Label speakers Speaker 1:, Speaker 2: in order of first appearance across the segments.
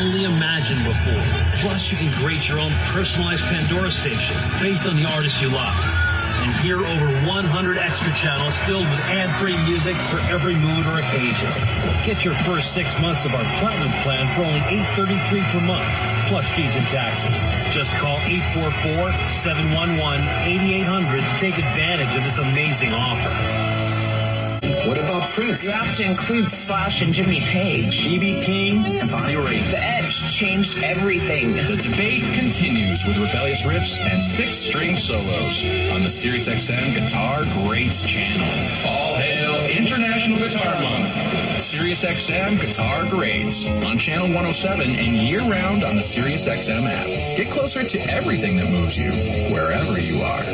Speaker 1: only imagined before. Plus, you can create your own personalized Pandora station based on the artist you love. And hear over 100 extra channels filled with ad-free music for every mood or occasion. Get your first 6 months of our Platinum plan for only $8.33 per month, plus fees and taxes. Just call 844-711-8800 to take advantage of this amazing offer.
Speaker 2: What about Prince?
Speaker 3: You have to include Slash and Jimmy Page.
Speaker 1: B.B. King and Bonnie Raitt.
Speaker 3: The Edge changed everything.
Speaker 4: The debate continues with rebellious riffs and 6-string solos on the SiriusXM Guitar Greats channel. All hail International Guitar Month. SiriusXM Guitar Greats on channel 107 and year-round on the SiriusXM app. Get closer to everything that moves you, wherever you are.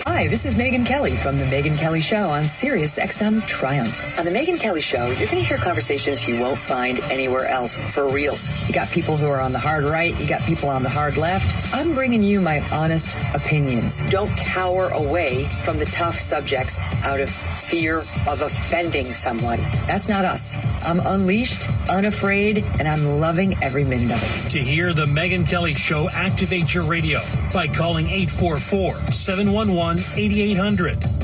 Speaker 5: Hi, this is Megyn Kelly from The Megyn Kelly Show on SiriusXM Triumph. On The Megyn Kelly Show, you're going to hear conversations you won't find anywhere else, for reals. You got people who are on the hard right, you got people on the hard left. I'm bringing you my honest opinions. Don't cower away from the tough subjects out of fear of offending someone. That's not us. I'm unleashed, unafraid, and I'm loving every minute of it.
Speaker 1: To hear The Megyn Kelly Show, activate your radio by calling 844-711-8800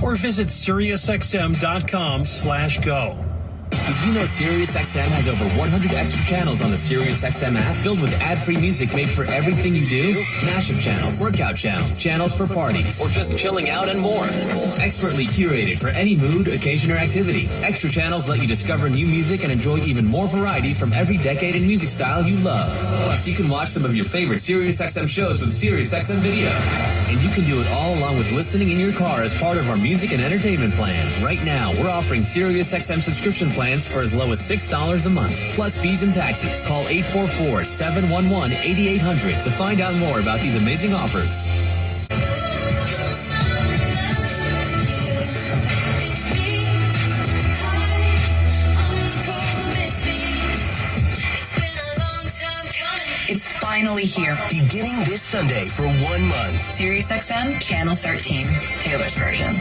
Speaker 1: or visit SiriusXM.com/go.
Speaker 6: Did you know SiriusXM has over 100 extra channels on the SiriusXM app filled with ad-free music made for everything you do? Mashup channels, workout channels, channels for parties, or just chilling out and more. Expertly curated for any mood, occasion, or activity. Extra channels let you discover new music and enjoy even more variety from every decade and music style you love. Plus, you can watch some of your favorite SiriusXM shows with SiriusXM Video. And you can do it all along with listening in your car as part of our music and entertainment plan. Right now, we're offering SiriusXM subscription plans for as low as $6 a month, plus fees and taxes. Call 844-711-8800 to find out more about these amazing offers.
Speaker 3: It's finally here.
Speaker 2: Beginning this Sunday for 1 month.
Speaker 3: SiriusXM Channel 13, Taylor's version.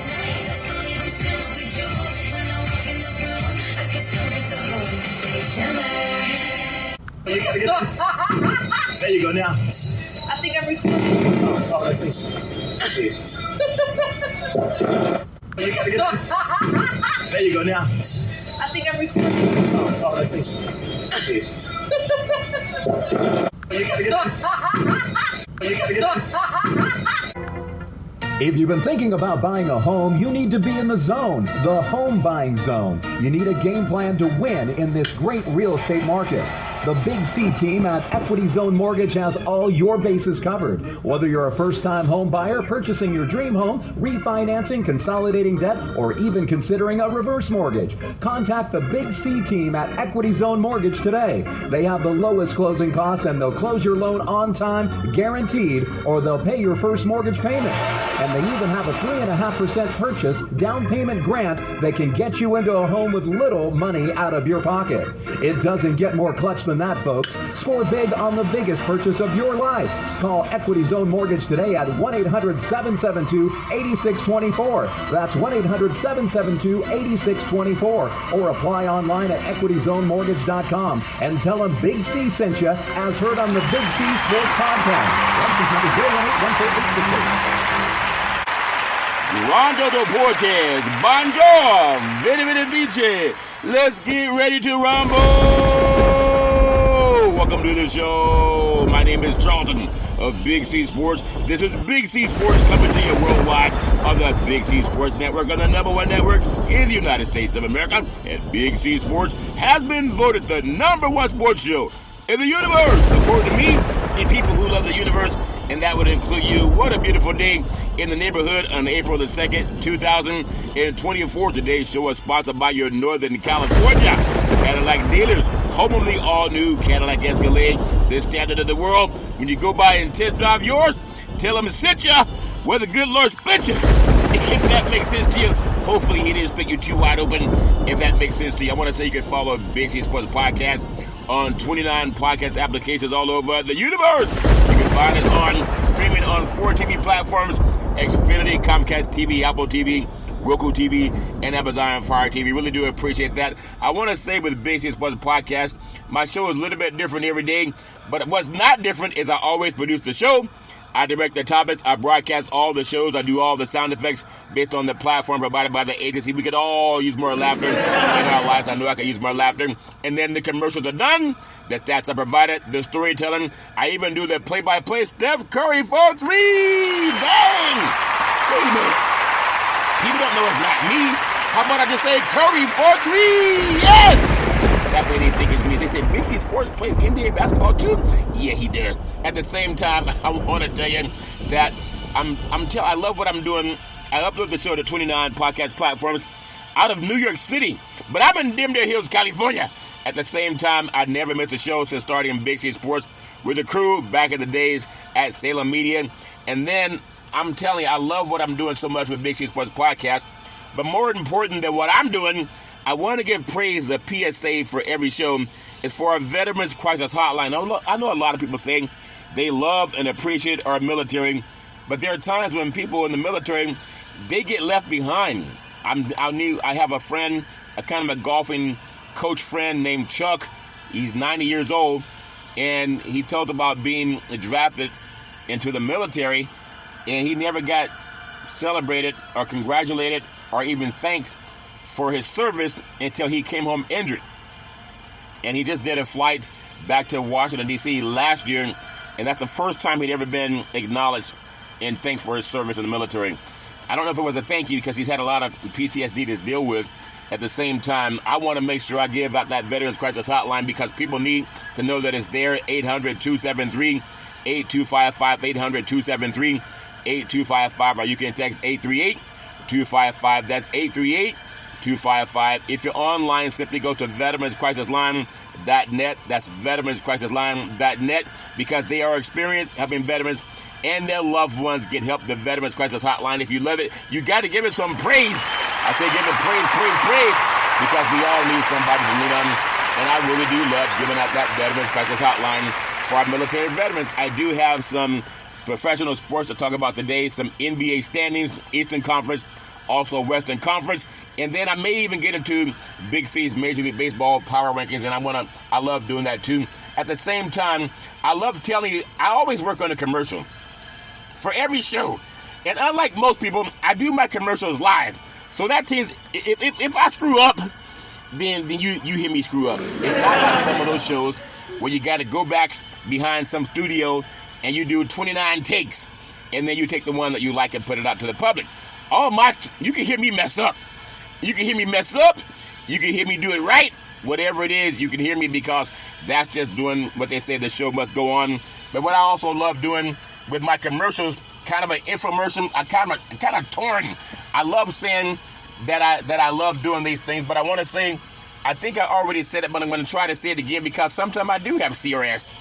Speaker 7: There you go now.
Speaker 3: I think I'm recording.
Speaker 7: Oh, let's see. There you go now.
Speaker 3: I think I'm recording.
Speaker 7: Oh, let's see.
Speaker 8: If you've been thinking about buying a home, you need to be in the zone, the home buying zone. You need a game plan to win in this great real estate market. The Big C team at Equity Zone Mortgage has all your bases covered. Whether you're a first-time home buyer, purchasing your dream home, refinancing, consolidating debt, or even considering a reverse mortgage, contact the Big C team at Equity Zone Mortgage today. They have the lowest closing costs and they'll close your loan on time, guaranteed, or they'll pay your first mortgage payment. And they even have a 3.5% purchase down payment grant that can get you into a home with little money out of your pocket. It doesn't get more clutch than that, folks. Score big on the biggest purchase of your life. Call Equity Zone Mortgage today at 1-800-772-8624. That's 1-800-772-8624. Or apply online at equityzonemortgage.com and tell them Big C sent you, as heard on the Big C Sports Podcast. License number 0181468.
Speaker 9: Rondo Deportes, Bonjour, Veni Veni Vici. Let's get ready to rumble. Welcome to the show. My name is Charlton of Big C Sports. This is Big C Sports coming to you worldwide on the Big C Sports Network, on the #1 network in the United States of America. And Big C Sports has been voted the #1 sports show in the universe, according to me and people who love the universe. And that would include you. What a beautiful day in the neighborhood on April the 2nd, 2024. Today's show is sponsored by your Northern California Cadillac dealers, home of the all-new Cadillac Escalade, the standard of the world. When you go by and test drive yours, tell them to sit ya where the good Lord spit you. If that makes sense to you, hopefully he didn't spit you too wide open. If that makes sense to you, I want to say you can follow Big C Sports Podcast on 29 podcast applications all over the universe. You can find us on streaming on 4 TV platforms: Xfinity, Comcast TV, Apple TV, Roku TV, and Amazon Fire TV. Really do appreciate that. I want to say with Big C Sports Podcast, my show is a little bit different every day, but what's not different is I always produce the show. I direct the topics. I broadcast all the shows. I do all the sound effects based on the platform provided by the agency. We could all use more laughter in our lives. I know I could use more laughter. And then the commercials are done. The stats are provided. The storytelling. I even do the play-by-play. Steph Curry 4-3. Bang! Wait a minute. People don't know it's not me. How about I just say Curry 4-3? Yes! That way they think it's me. They say, Big C Sports plays NBA basketball too? Yeah, he does. At the same time, I want to tell you that I love what I'm doing. I upload the show to 29 podcast platforms out of New York City. But I'm in Denver Hills, California. At the same time, I never missed a show since starting in Big C Sports with the crew back in the days at Salem Media. And then, I'm telling you, I love what I'm doing so much with Big C Sports Podcast. But more important than what I'm doing, I want to give praise, a PSA for every show, is for our Veterans Crisis Hotline. I know a lot of people say they love and appreciate our military, but there are times when people in the military, they get left behind. I have a friend, a kind of a golfing coach friend named Chuck. He's 90 years old, and he told about being drafted into the military, and he never got celebrated or congratulated or even thanked for his service until he came home injured. And he just did a flight back to Washington, D.C. last year, and that's the first time he'd ever been acknowledged and thanked for his service in the military. I don't know if it was a thank you because he's had a lot of PTSD to deal with. At the same time, I want to make sure I give out that Veterans Crisis Hotline because people need to know that it's there, 800-273-8255, 800-273-8255, or you can text 838-255. That's 838-255. If you're online, simply go to veteranscrisisline.net. That's veteranscrisisline.net because they are experienced helping veterans and their loved ones get help. The Veterans Crisis Hotline. If you love it, you got to give it some praise. I say give it praise, because we all need somebody to lean on. And I really do love giving out that Veterans Crisis Hotline for our military veterans. I do have some professional sports to talk about today, some NBA standings, Eastern Conference, also Western Conference, and then I may even get into Big C's Major League Baseball power rankings, and I love doing that too. At the same time, I love telling you, I always work on a commercial for every show, and unlike most people, I do my commercials live. So that means if I screw up, then you hear me screw up. It's not like some of those shows where you got to go back behind some studio and you do 29 takes, and then you take the one that you like and put it out to the public. You can hear me mess up. You can hear me mess up. You can hear me do it right. Whatever it is, you can hear me because that's just doing what they say the show must go on. But what I also love doing with my commercials, kind of an infomercial, I'm kind of torn. I love saying that I love doing these things, but I want to say, I think I already said it, but I'm going to try to say it again because sometimes I do have CRS.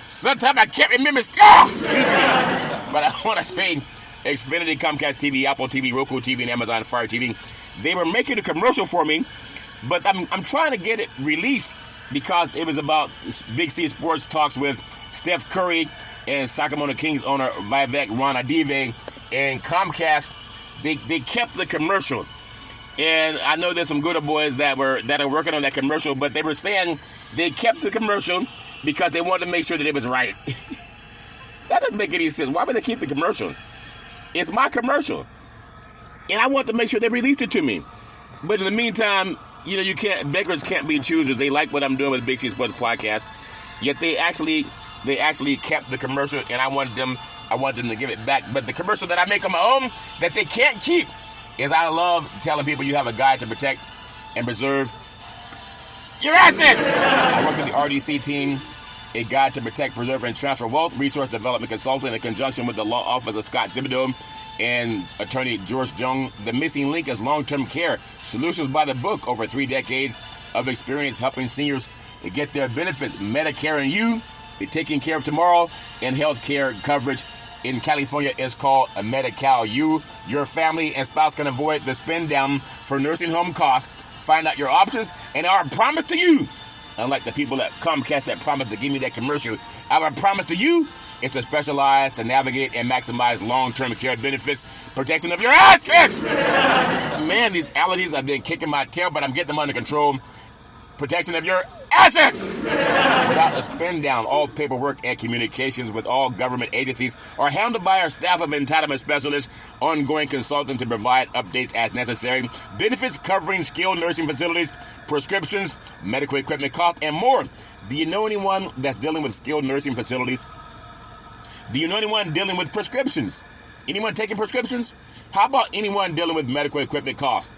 Speaker 9: Sometimes I can't remember. Excuse me. But I want to say Xfinity, Comcast TV, Apple TV, Roku TV, and Amazon Fire TV, they were making a commercial for me, but I'm trying to get it released because it was about Big C Sports talks with Steph Curry and Sacramento Kings owner Vivek Ranadive, and Comcast, they kept the commercial. And I know there's some good boys that are working on that commercial, but they were saying they kept the commercial because they wanted to make sure that it was right. That doesn't make any sense. Why would they keep the commercial? It's my commercial. And I want to make sure they released it to me. But in the meantime, beggars can't be choosers. They like what I'm doing with Big C Sports Podcast. Yet they actually kept the commercial, and I wanted them to give it back. But the commercial that I make on my own that they can't keep is I love telling people you have a guide to protect and preserve your assets. I work with the RDC team, a guide to protect, preserve, and transfer wealth, resource development consultant in conjunction with the law office of Scott Thibodeau and attorney George Jung. The missing link is long-term care. Solutions by the book, over 3 decades of experience helping seniors to get their benefits. Medicare and you, taking care of tomorrow, and health care coverage in California is called a Medi-Cal. You, your family, and spouse can avoid the spend down for nursing home costs. Find out your options and our promise to you. Unlike the people at Comcast that promised to give me that commercial, our promise to you is to specialize, to navigate, and maximize long-term care benefits, protection of your assets. Man, these allergies have been kicking my tail, but I'm getting them under control. Protection of your assets without the spin down. All paperwork and communications with all government agencies are handled by our staff of entitlement specialists, ongoing consulting to provide updates as necessary, benefits covering skilled nursing facilities, prescriptions, medical equipment costs, and more. Do you know anyone that's dealing with skilled nursing facilities? Do you know anyone dealing with prescriptions? Anyone taking prescriptions? How about anyone dealing with medical equipment costs?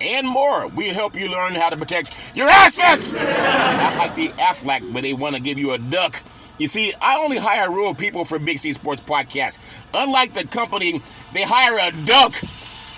Speaker 9: And more. We help you learn how to protect your assets. Not like the AFLAC where they want to give you a duck. You see, I only hire real people for Big C Sports Podcast. Unlike the company, they hire a duck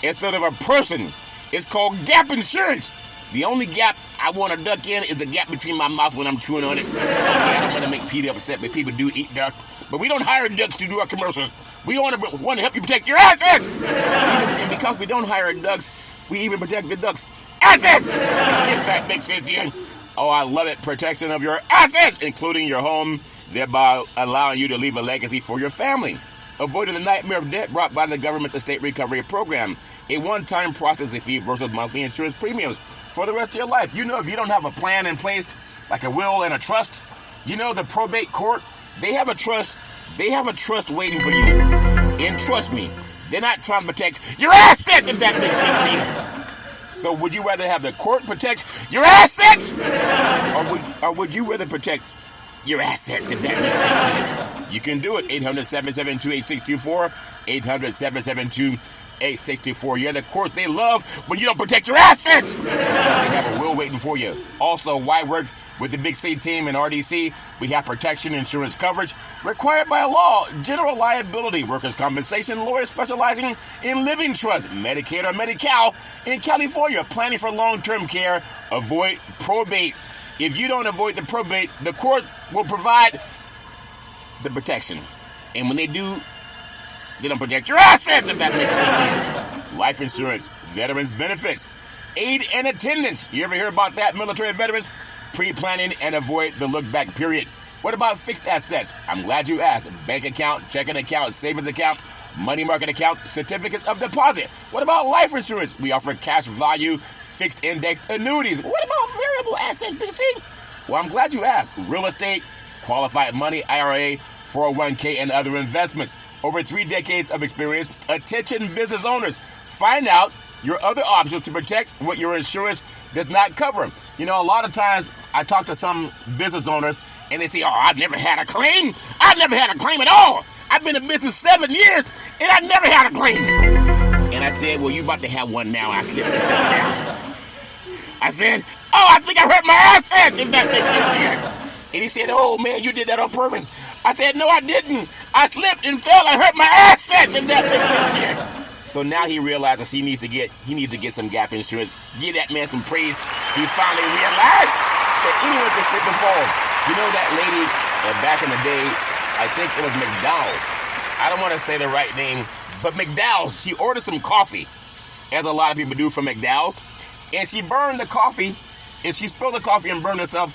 Speaker 9: instead of a person. It's called gap insurance. The only gap I want to duck in is the gap between my mouth when I'm chewing on it. Okay, I don't want to make Peter upset, but people do eat duck. But we don't hire ducks to do our commercials. We want to help you protect your assets. And because we don't hire ducks, we even protect the ducks' assets. If that makes sense to you. Oh, I love it. Protection of your assets, including your home, thereby allowing you to leave a legacy for your family. Avoiding the nightmare of debt brought by the government's estate recovery program. A one-time processing fee versus monthly insurance premiums for the rest of your life. You know, if you don't have a plan in place, like a will and a trust, you know, the probate court, they have a trust waiting for you. And trust me, they're not trying to protect your assets, if that makes sense to you. So would you rather have the court protect your assets? Or would you rather protect your assets, if that makes sense to you? You can do it. 800-772-8624. 800-772-8624. Yeah, the court, they love when you don't protect your assets because they have a will waiting for you. Also, why work with the Big C team in RDC? We have protection insurance coverage required by law, general liability, workers' compensation, lawyers specializing in living trust, Medicaid or Medi-Cal in California, planning for long-term care, avoid probate. If you don't avoid the probate, the court will provide the protection. And when they do, they don't protect your assets, if that makes sense to you. Life insurance, veterans benefits, aid and attendance. You ever hear about that, military veterans? Pre-planning and avoid the look-back period. What about fixed assets? I'm glad you asked. Bank account, checking account, savings account, money market accounts, certificates of deposit. What about life insurance? We offer cash value, fixed indexed annuities. What about variable assets, BC? Well, I'm glad you asked. Real estate, qualified money, IRA, 401k, and other investments. Over 3 decades of experience. Attention business owners. Find out your other options to protect what your insurance does not cover. You know, a lot of times I talk to some business owners and they say, oh, I've never had a claim. I've never had a claim at all. I've been in business 7 years and I never had a claim. And I said, well, you about to have one now. I slipped and fell down. I said, oh, I think I hurt my assets, if that makes sense. And he said, oh, man, you did that on purpose. I said, no, I didn't. I slipped and fell and hurt my assets, if that makes sense. So now he realizes he needs to get some gap insurance. Give that man some praise. He finally realized that anyone can slip and fall. You know that lady back in the day, I think it was McDonald's. I don't want to say the right name, but McDowell's, she ordered some coffee, as a lot of people do from McDowell's, and she burned the coffee, and she spilled the coffee and burned herself,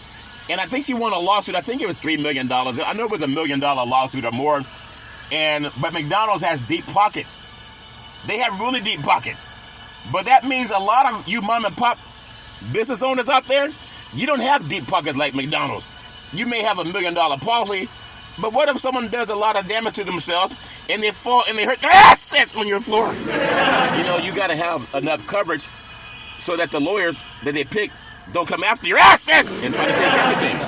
Speaker 9: and I think she won a lawsuit. I think it was $3 million. I know it was $1 million lawsuit or more, but McDonald's has deep pockets. They have really deep pockets. But that means a lot of you mom and pop business owners out there, you don't have deep pockets like McDonald's. You may have $1 million policy, but what if someone does a lot of damage to themselves and they fall and they hurt their assets on your floor? You know, you got to have enough coverage so that the lawyers that they pick don't come after your assets and try to take everything.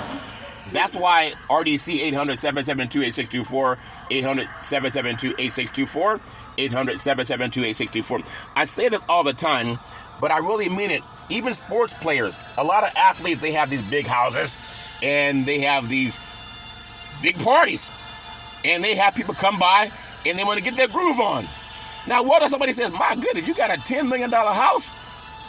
Speaker 9: That's why RDC 800-772-8624, 800-772-8624, 800-772-8624. I say this all the time, but I really mean it. Even sports players, a lot of athletes, they have these big houses and they have these big parties. And they have people come by and they want to get their groove on. Now, what if somebody says, my goodness, you got a $10 million house?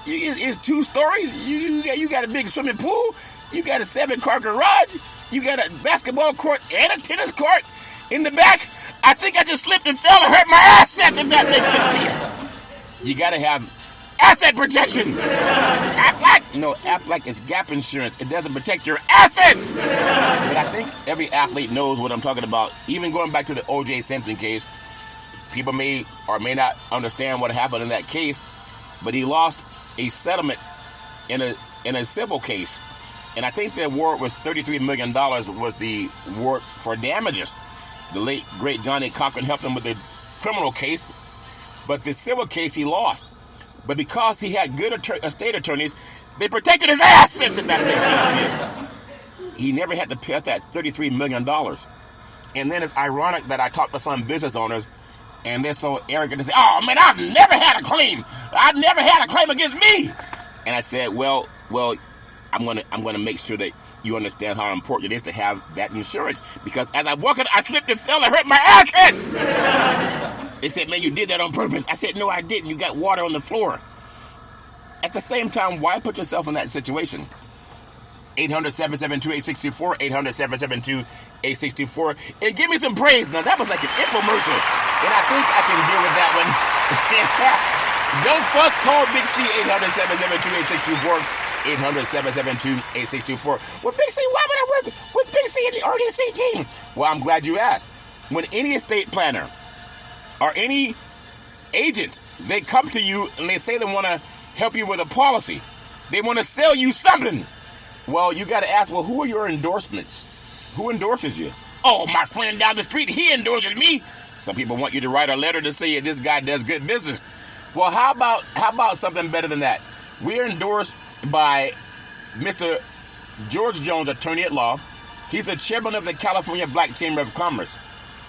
Speaker 9: It's 2 stories. You got a big swimming pool. You got a 7-car garage. You got a basketball court and a tennis court in the back. I think I just slipped and fell and hurt my assets, if that makes sense to you. You got to have asset protection. Aflac? No, Aflac is gap insurance. It doesn't protect your assets. But I think every athlete knows what I'm talking about. Even going back to the O.J. Simpson case, people may or may not understand what happened in that case, but he lost a settlement in a civil case. And I think the award was $33 million was the award for damages. The late, great Johnny Cochran helped him with the criminal case, but the civil case he lost. But because he had good estate attorneys, they protected his assets, if that makes sense to you. He never had to pay out that $33 million. And then it's ironic that I talked to some business owners, and they're so arrogant to say, oh, man, I've never had a claim. I've never had a claim against me. And I said, well, I'm gonna make sure that you understand how important it is to have that insurance. Because as I walked in, I slipped and fell and hurt my assets. They said, man, you did that on purpose. I said, no, I didn't. You got water on the floor. At the same time, why put yourself in that situation? 800-772-8624, 800-772-8624. And give me some praise. Now, that was like an infomercial. And I think I can deal with that one. Don't fuss, call Big C, 800-772-8624. 800-772-8624. Well, Big C, why would I work with Big C and the RDC team? Well, I'm glad you asked. When any estate planner or any agent, they come to you and they say they want to help you with a policy. They want to sell you something. Well, you got to ask, well, who are your endorsements? Who endorses you? Oh, my friend down the street, he endorses me. Some people want you to write a letter to say this guy does good business. Well, how about something better than that? We're endorsed by Mr. George Jones, attorney at law. He's the chairman of the California Black Chamber of Commerce.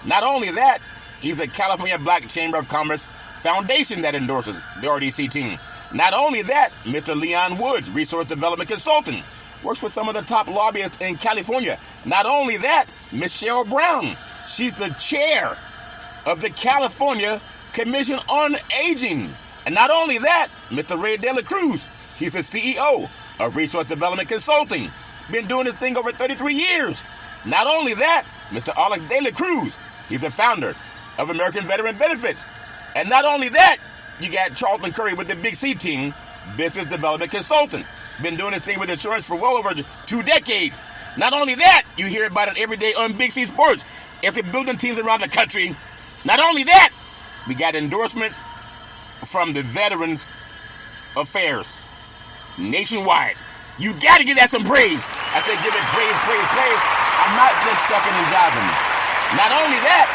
Speaker 9: Not only that, he's a California Black Chamber of Commerce foundation that endorses the RDC team. Not only that, Mr. Leon Woods, resource development consultant, works with some of the top lobbyists in California. Not only that, Michelle Brown, she's the chair of the California Commission on Aging. And not only that, Mr. Ray De La Cruz, he's the CEO of Resource Development Consulting. Been doing this thing over 33 years. Not only that, Mr. Alex De La Cruz, he's the founder of American Veteran Benefits. And not only that, you got Charlton Curry with the Big C team, Business Development Consultant. Been doing this thing with insurance for well over 2 decades. Not only that, you hear about it every day on Big C Sports. If they're building teams around the country. Not only that, we got endorsements from the Veterans Affairs nationwide. You got to give that some praise. I said give it praise, praise, praise. I'm not just shucking and jiving. Not only that,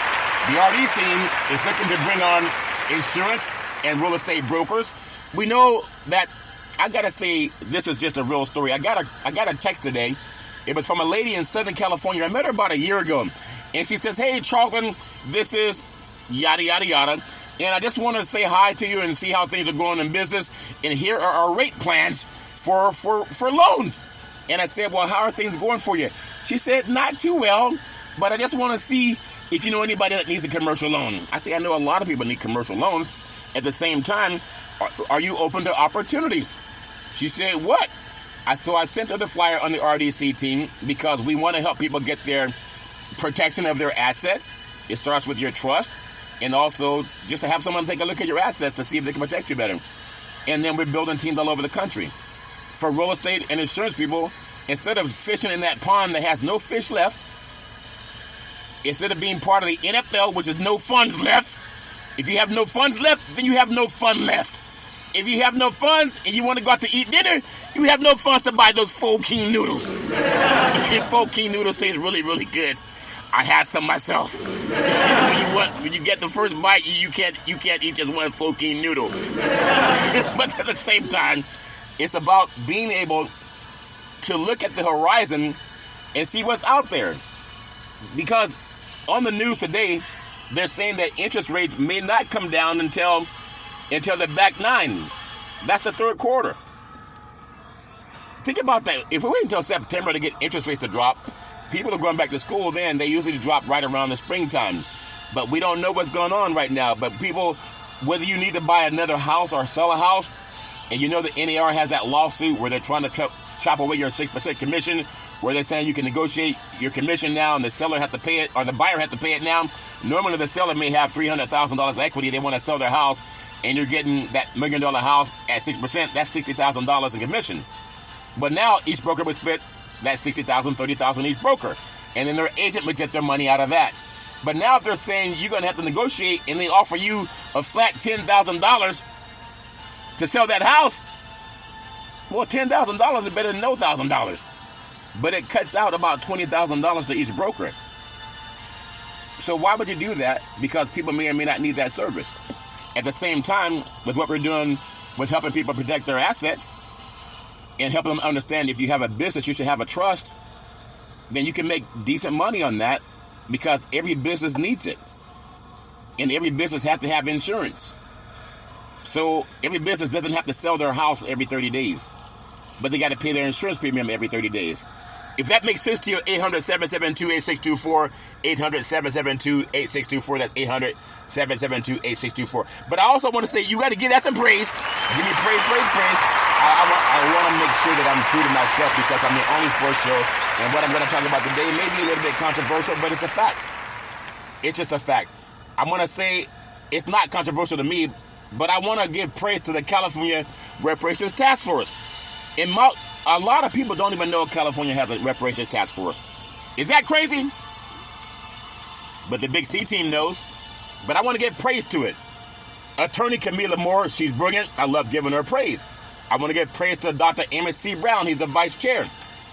Speaker 9: the RD scene is looking to bring on insurance and real estate brokers. We know that, I got to say, this is just a real story. I got a text today. It was from a lady in Southern California. I met her about a year ago. And she says, hey, Charlton, this is yada, yada, yada. And I just want to say hi to you and see how things are going in business. And here are our rate plans for loans. And I said, well, how are things going for you? She said, not too well, but I just want to see if you know anybody that needs a commercial loan. I say, I know a lot of people need commercial loans. At the same time, are you open to opportunities? She said, what? So I sent her the flyer on the RDC team because we want to help people get their protection of their assets. It starts with your trust. And also just to have someone take a look at your assets to see if they can protect you better. And then we're building teams all over the country. For real estate and insurance people, instead of fishing in that pond that has no fish left, instead of being part of the NFL, which is no funds left, if you have no funds left, then you have no fun left. If you have no funds and you want to go out to eat dinner, you have no funds to buy those Four King noodles. And Four King noodles taste really, really good. I had some myself. when you get the first bite, you can't eat just one Four King noodle. But at the same time, it's about being able to look at the horizon and see what's out there. Because on the news today, they're saying that interest rates may not come down until the back nine. That's the third quarter. Think about that. If we wait until September to get interest rates to drop, people are going back to school then. They usually drop right around the springtime. But we don't know what's going on right now. But people, whether you need to buy another house or sell a house, and you know the NAR has that lawsuit where they're trying to chop away your 6% commission, where they're saying you can negotiate your commission now and the seller has to pay it, or the buyer has to pay it now. Normally the seller may have $300,000 equity. They want to sell their house. and you're getting that $1 million house at 6%, that's $60,000 in commission. But now each broker would split that $60,000, $30,000 each broker, and then their agent would get their money out of that. But now if they're saying you're going to have to negotiate and they offer you a flat $10,000 to sell that house, well, $10,000 is better than no $1,000. But it cuts out about $20,000 to each broker. So why would you do that? Because people may or may not need that service. At the same time, with what we're doing with helping people protect their assets and helping them understand if you have a business, you should have a trust, then you can make decent money on that because every business needs it. And every business has to have insurance. So every business doesn't have to sell their house every 30 days, but they got to pay their insurance premium every 30 days. If that makes sense to you, 800-772-8624, 800-772-8624, that's 800-772-8624. But I also want to say, you got to give that some praise. Give me praise. I want to make sure that I'm true to myself because I'm the only sports show, and what I'm going to talk about today may be a little bit controversial, but it's a fact. It's just a fact. I'm going to say it's not controversial to me, but I want to give praise to the California Reparations Task Force. A lot of people don't even know California has a reparations task force. Is that crazy? But the Big C team knows. But I want to give praise to it. Attorney Camila Moore, she's brilliant. I love giving her praise. I want to give praise to Dr. Emmett C. Brown. He's the vice chair.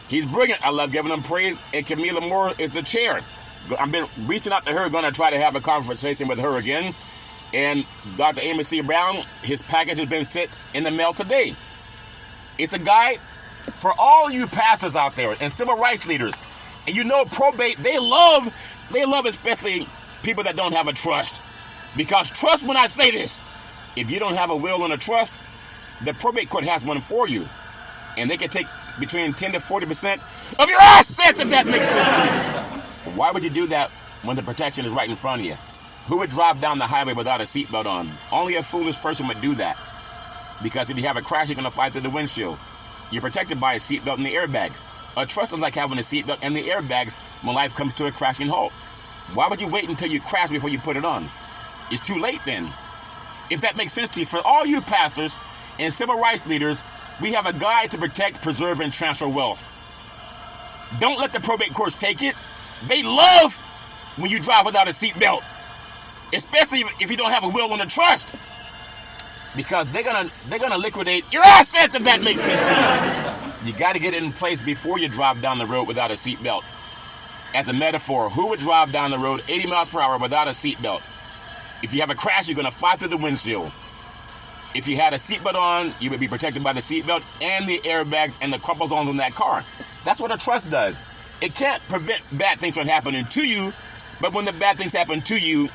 Speaker 9: He's brilliant. I love giving him praise. And Camila Moore is the chair. I've been reaching out to her, going to try to have a conversation with her again. And Dr. Emmett C. Brown, his package has been sent in the mail today. It's a guide for all you pastors out there and civil rights leaders. And you know probate, they love especially people that don't have a trust. Because trust when I say this, if you don't have a will and a trust, the probate court has one for you. And they can take between 10 to 40% of your assets if that makes sense to you. Why would you do that when the protection is right in front of you? Who would drive down the highway without a seatbelt on? Only a foolish person would do that. Because if you have a crash, you're going to fly through the windshield. You're protected by a seatbelt and the airbags. A trust is like having a seatbelt and the airbags when life comes to a crashing halt. Why would you wait until you crash before you put it on? It's too late then. If that makes sense to you, for all you pastors and civil rights leaders, we have a guide to protect, preserve, and transfer wealth. Don't let the probate courts take it. They love when you drive without a seatbelt, especially if you don't have a will and a trust. Because they're gonna liquidate your assets if that makes sense to you. You got to get it in place before you drive down the road without a seatbelt. As a metaphor, who would drive down the road 80 miles per hour without a seatbelt? If you have a crash, you're gonna fly through the windshield. If you had a seatbelt on, you would be protected by the seatbelt and the airbags and the crumple zones on that car. That's what a trust does. It can't prevent bad things from happening to you, but when the bad things happen to you,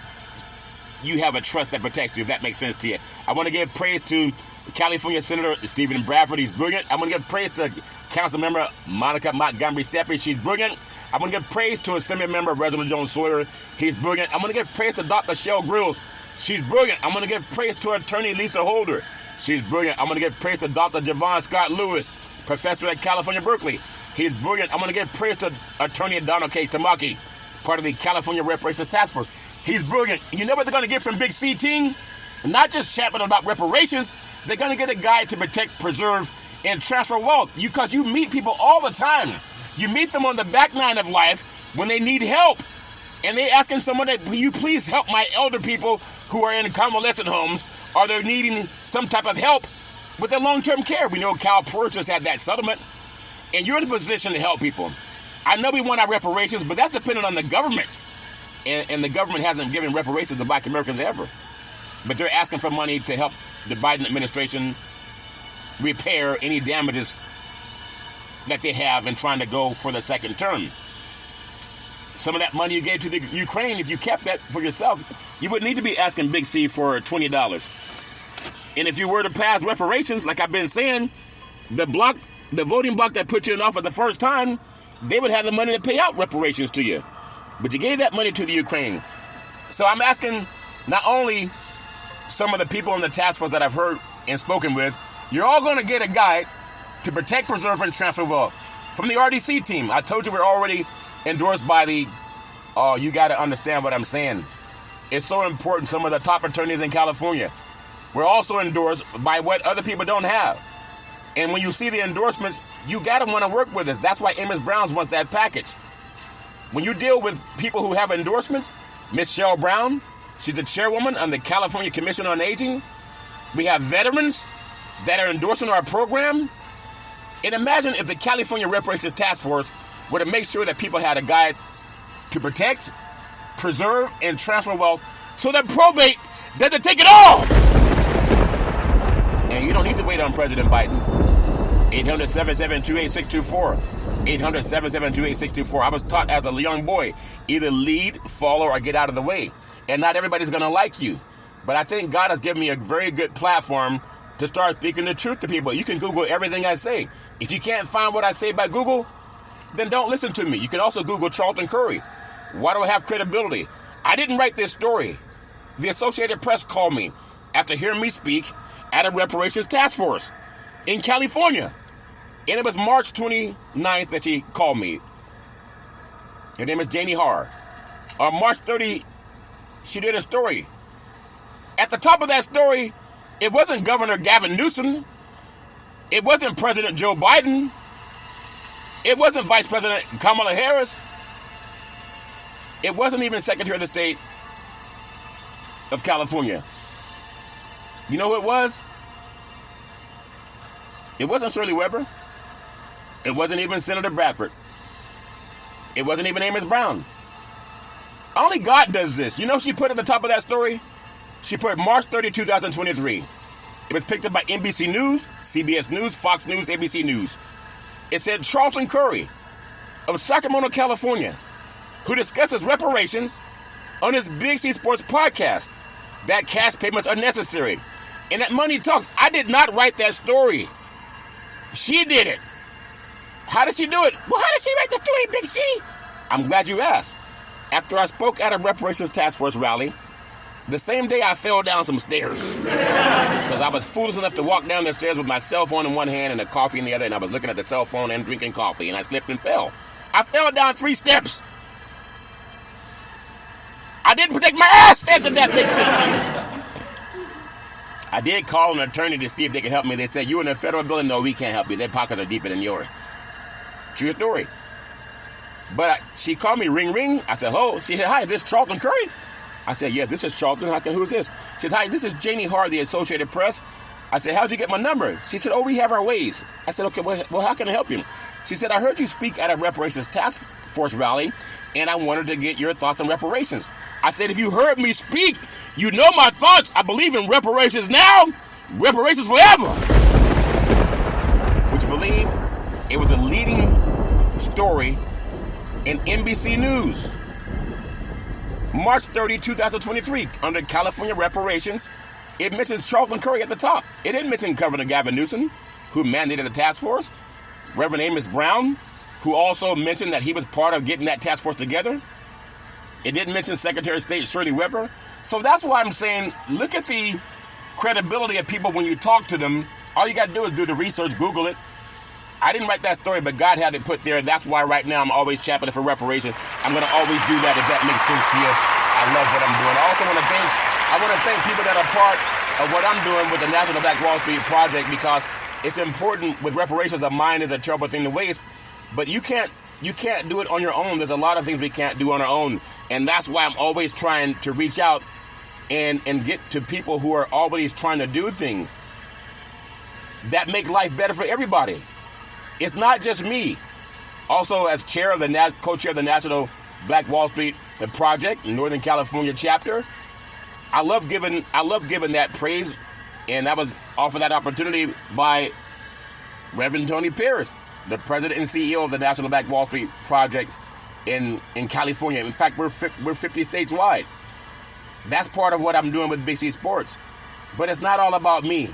Speaker 9: you have a trust that protects you, if that makes sense to you. I want to give praise to California Senator Stephen Bradford. He's brilliant. I want to give praise to Council Member Monica Montgomery Steppe. She's brilliant. I want to give praise to Assembly Member Reginald Jones Sawyer. He's brilliant. I want to give praise to Dr. Shell Grills. She's brilliant. I want to give praise to Attorney Lisa Holder. She's brilliant. I want to give praise to Dr. Javon Scott Lewis, professor at California Berkeley. He's brilliant. I want to give praise to Attorney Donald K. Tamaki, part of the California Reparations Task Force. He's brilliant. You know what they're going to get from Big C team? Not just chatting about reparations. They're going to get a guide to protect, preserve, and transfer wealth. Because you meet people all the time. You meet them on the back nine of life when they need help. And they're asking someone, will you please help my elder people who are in convalescent homes, or they're needing some type of help with their long-term care. We know Cal Perch just had that settlement. And you're in a position to help people. I know we want our reparations, but that's dependent on the government. And the government hasn't given reparations to black Americans ever. But they're asking for money to help the Biden administration repair any damages that they have in trying to go for the second term. Some of that money you gave to the Ukraine, if you kept that for yourself, you would need to be asking Big C for $20. And if you were to pass reparations, like I've been saying, the voting bloc that put you in office the first time, they would have the money to pay out reparations to you. But you gave that money to the Ukraine. So I'm asking not only some of the people in the task force that I've heard and spoken with, you're all going to get a guide to protect, preserve, and transfer wealth from the RDC team. I told you we're already endorsed by the, you got to understand what I'm saying. It's so important. Some of the top attorneys in California, we're also endorsed by what other people don't have. And when you see the endorsements, you got to want to work with us. That's why Amos Brown's wants that package. When you deal with people who have endorsements, Miss Cheryl Brown, she's the chairwoman on the California Commission on Aging. We have veterans that are endorsing our program. And imagine if the California Reparations Task Force were to make sure that people had a guide to protect, preserve, and transfer wealth so that probate doesn't take it all. And you don't need to wait on President Biden. 800-772-8624. 800-772-8624. I was taught as a young boy, either lead, follow, or get out of the way. And not everybody's going to like you. But I think God has given me a very good platform to start speaking the truth to people. You can Google everything I say. If you can't find what I say by Google, then don't listen to me. You can also Google Charlton Curry. Why do I have credibility? I didn't write this story. The Associated Press called me after hearing me speak at a reparations task force in California. And it was March 29th that she called me. Her name is Janie Harr. On March 30, she did a story. At the top of that story, it wasn't Governor Gavin Newsom. It wasn't President Joe Biden. It wasn't Vice President Kamala Harris. It wasn't even Secretary of the State of California. You know who it was? It wasn't Shirley Weber. It wasn't even Senator Bradford. It wasn't even Amos Brown. Only God does this. You know she put at the top of that story? She put March 30, 2023. It was picked up by NBC News, CBS News, Fox News, ABC News. It said Charlton Curry of Sacramento, California, who discusses reparations on his Big C Sports podcast, that cash payments are necessary and that money talks. I did not write that story. She did it. How did she do it? Well, how did she write the story, Big C? I'm glad you asked. After I spoke at a reparations task force rally, the same day I fell down some stairs because I was foolish enough to walk down the stairs with my cell phone in one hand and a coffee in the other, and I was looking at the cell phone and drinking coffee, and I slipped and fell. I fell down 3 steps. I didn't protect my assets, if that makes sense to you. I did call an attorney to see if they could help me. They said, you in the federal building? No, we can't help you. Their pockets are deeper than yours. True story. But she called me, ring, ring. I said, hello. She said, hi, is this Charlton Curry? I said, yeah, this is Charlton. Who's this? She said, hi, this is Janie Harr, the Associated Press. I said, how'd you get my number? She said, oh, we have our ways. I said, okay, well, how can I help you? She said, I heard you speak at a reparations task force rally, and I wanted to get your thoughts on reparations. I said, if you heard me speak, you know my thoughts. I believe in reparations now, reparations forever. Would you believe it was a leading story in NBC News? March 30, 2023, under California reparations, it mentions Charlton Curry at the top. It didn't mention Governor Gavin Newsom, who mandated the task force, Reverend Amos Brown, who also mentioned that he was part of getting that task force together. It didn't mention Secretary of State Shirley Weber. So that's why I'm saying, look at the credibility of people when you talk to them. All you got to do is do the research, Google it. I didn't write that story, but God had it put there. That's why right now I'm always championing for reparations. I'm going to always do that if that makes sense to you. I love what I'm doing. I also want to thank people that are part of what I'm doing with the National Black Wall Street Project, because it's important with reparations. A mind is a terrible thing to waste, but you can't do it on your own. There's a lot of things we can't do on our own, and that's why I'm always trying to reach out and get to people who are always trying to do things that make life better for everybody. It's not just me. Also, as co-chair of the National Black Wall Street Project, Northern California chapter, I love giving that praise, and that was offered that opportunity by Reverend Tony Pierce, the president and CEO of the National Black Wall Street Project in California. In fact, we're 50 states wide. That's part of what I'm doing with Big C Sports. But it's not all about me.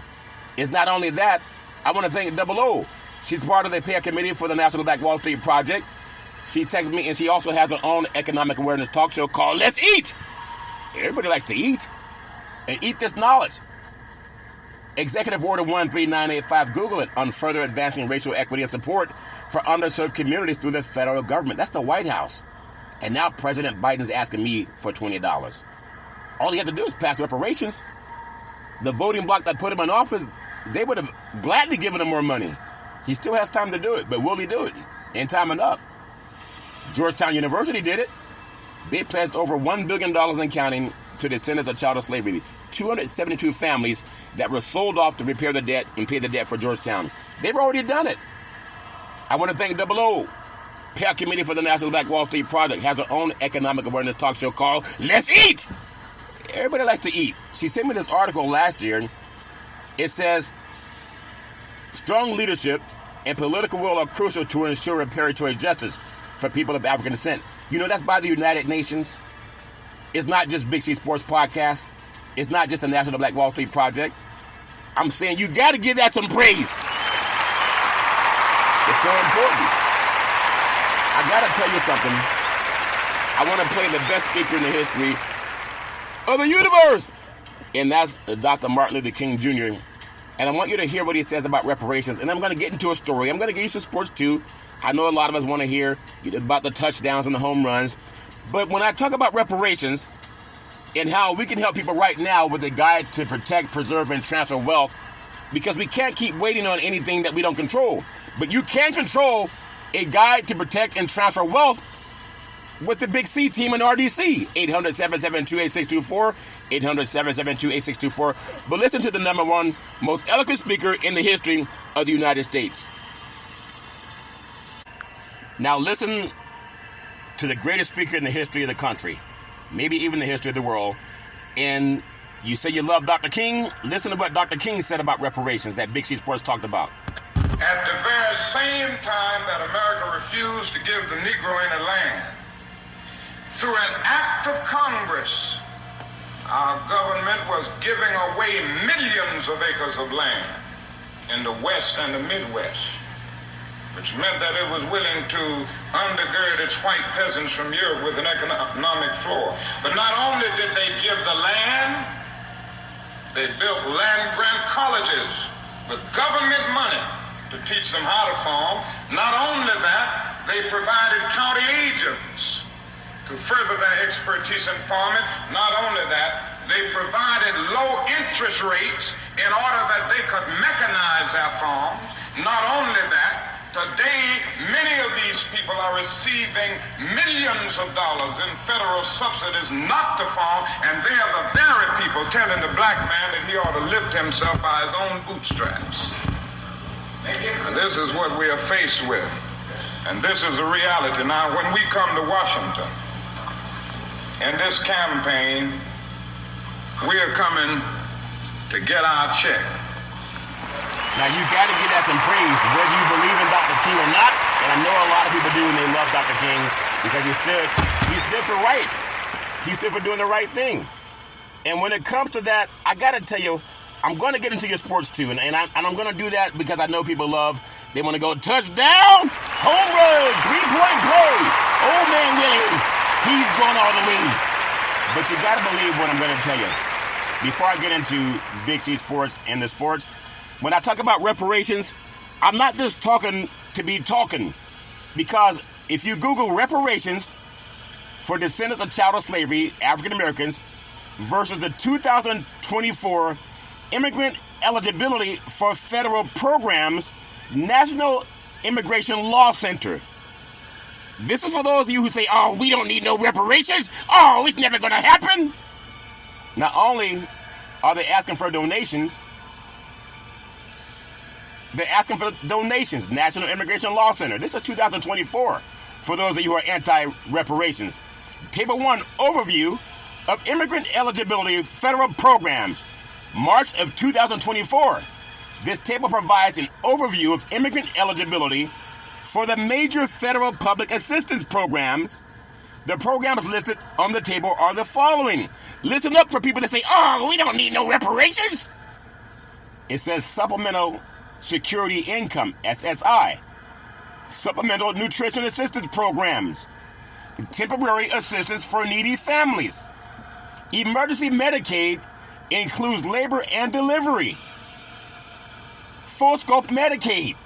Speaker 9: It's not only that. I want to thank Double O. She's part of the peer committee for the National Black Wall Street Project. She texts me, and she also has her own economic awareness talk show called Let's Eat. Everybody likes to eat. And eat this knowledge. Executive Order 13985, Google it, on further advancing racial equity and support for underserved communities through the federal government. That's the White House. And now President Biden's asking me for $20. All you have to do is pass reparations. the voting bloc that put him in office, they would have gladly given him more money. He still has time to do it, but will he do it in time enough? Georgetown University did it. They pledged over $1 billion and counting to descendants of child slavery. 272 families that were sold off to repair the debt and pay the debt for Georgetown. They've already done it. I want to thank Double O. Pale Committee for the National Black Wall Street Project has her own economic awareness talk show called Let's Eat. Everybody likes to eat. She sent me this article last year. It says, strong leadership and political will are crucial to ensure reparatory justice for people of African descent. You know, that's by the United Nations. It's not just Big C Sports Podcast. It's not just the National Black Wall Street Project. I'm saying you got to give that some praise. It's so important. I got to tell you something. I want to play the best speaker in the history of the universe. And that's Dr. Martin Luther King Jr. And I want you to hear what he says about reparations. And I'm going to get into a story. I'm going to get you some sports too. I know a lot of us want to hear about the touchdowns and the home runs. But when I talk about reparations and how we can help people right now with a guide to protect, preserve, and transfer wealth, because we can't keep waiting on anything that we don't control. But you can control a guide to protect and transfer wealth with the Big C team in RDC. 800-772-8624. 800-772-8624. But listen to the number one most eloquent speaker in the history of the United States. Now listen to the greatest speaker in the history of the country, maybe even the history of the world. And you say you love Dr. King? Listen to what Dr. King said about reparations that Big C Sports talked about.
Speaker 10: At the very same time that America refused to give the Negro any land, through an act of Congress, our government was giving away millions of acres of land in the West and the Midwest, which meant that it was willing to undergird its white peasants from Europe with an economic floor. But not only did they give the land, they built land-grant colleges with government money to teach them how to farm. Not only that, they provided county agents to further their expertise in farming. Not only that, they provided low interest rates in order that they could mechanize their farms. Not only that, today, many of these people are receiving millions of dollars in federal subsidies not to farm, and they are the very people telling the black man that he ought to lift himself by his own bootstraps. And this is what we are faced with, and this is the reality. Now, when we come to Washington, in this campaign, we are coming to get our check.
Speaker 9: Now, you got to give that some praise, whether you believe in Dr. King or not. And I know a lot of people do, and they love Dr. King because he stood for right. He stood for doing the right thing. And when it comes to that, I got to tell you, I'm going to get into your sports too. And I'm going to do that because I know people they want to go touchdown, home run, three-point play. Old man Willie, he's going all the way. But you got to believe what I'm going to tell you. Before I get into Big C Sports and the sports, when I talk about reparations, I'm not just talking to be talking, because if you Google reparations for descendants of child slavery, African Americans, versus the 2024 immigrant eligibility for federal programs, National Immigration Law Center. This is for those of you who say, oh, we don't need no reparations. Oh, it's never going to happen. Not only are they asking for donations, they're asking for donations. National Immigration Law Center. This is 2024 for those of you who are anti-reparations. Table 1, overview of immigrant eligibility federal programs, March of 2024. This table provides an overview of immigrant eligibility for the major federal public assistance programs. The programs listed on the table are the following. Listen up for people that say, oh, we don't need no reparations. It says Supplemental Security Income, SSI, Supplemental Nutrition Assistance Programs, Temporary Assistance for Needy Families, Emergency Medicaid includes labor and delivery, Full Scope Medicaid,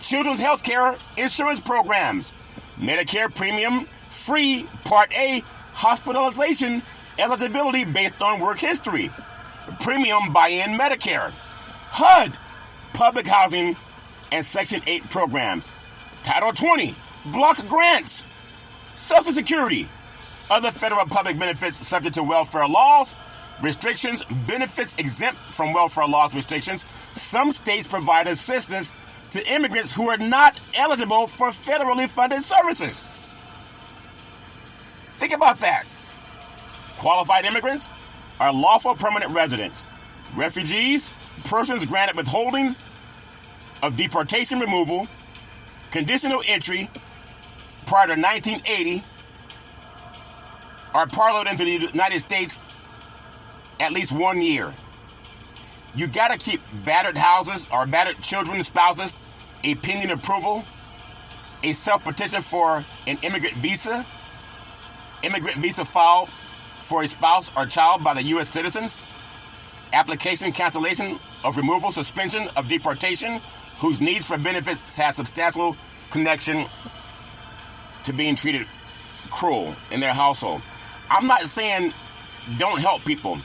Speaker 9: Children's Health Care Insurance Programs, Medicare Premium Free Part A hospitalization eligibility based on work history, premium buy-in Medicare, HUD, public housing and Section 8 programs, Title 20, block grants, Social Security, other federal public benefits subject to welfare laws, restrictions, benefits exempt from welfare laws restrictions. Some states provide assistance to immigrants who are not eligible for federally funded services. Think about that. Qualified immigrants are lawful permanent residents. Refugees, persons granted withholdings of deportation removal, conditional entry prior to 1980, are paroled into the United States at least 1 year. You got to keep battered houses or battered children, spouses, a pending approval, a self-petition for an immigrant visa filed for a spouse or child by the U.S. citizens, application cancellation of removal, suspension of deportation, whose needs for benefits has substantial connection to being treated cruel in their household. I'm not saying don't help people,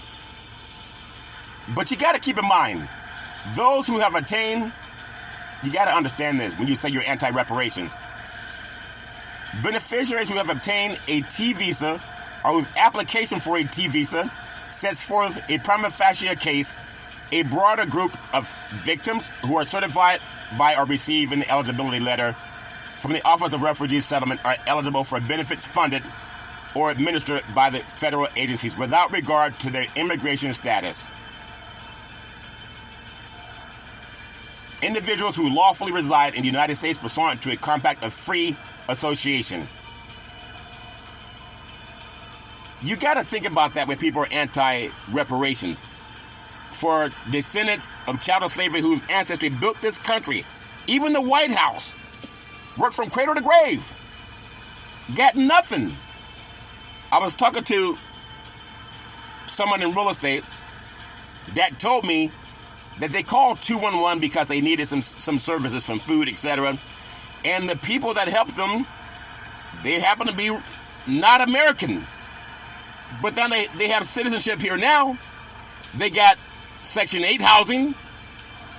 Speaker 9: but you got to keep in mind, those who have attained, you got to understand this when you say you're anti-reparations. Beneficiaries who have obtained a T visa or whose application for a T visa sets forth a prima facie case, a broader group of victims who are certified by or receive an eligibility letter from the Office of Refugee Settlement are eligible for benefits funded or administered by the federal agencies without regard to their immigration status. Individuals who lawfully reside in the United States pursuant to a compact of free association. You got to think about that when people are anti-reparations. For descendants of chattel slavery whose ancestry built this country, even the White House, worked from cradle to grave, got nothing. I was talking to someone in real estate that told me that they called 211 because they needed some services from food, etc. And the people that helped them, they happen to be not American. But then they have citizenship here now. They got Section 8 housing.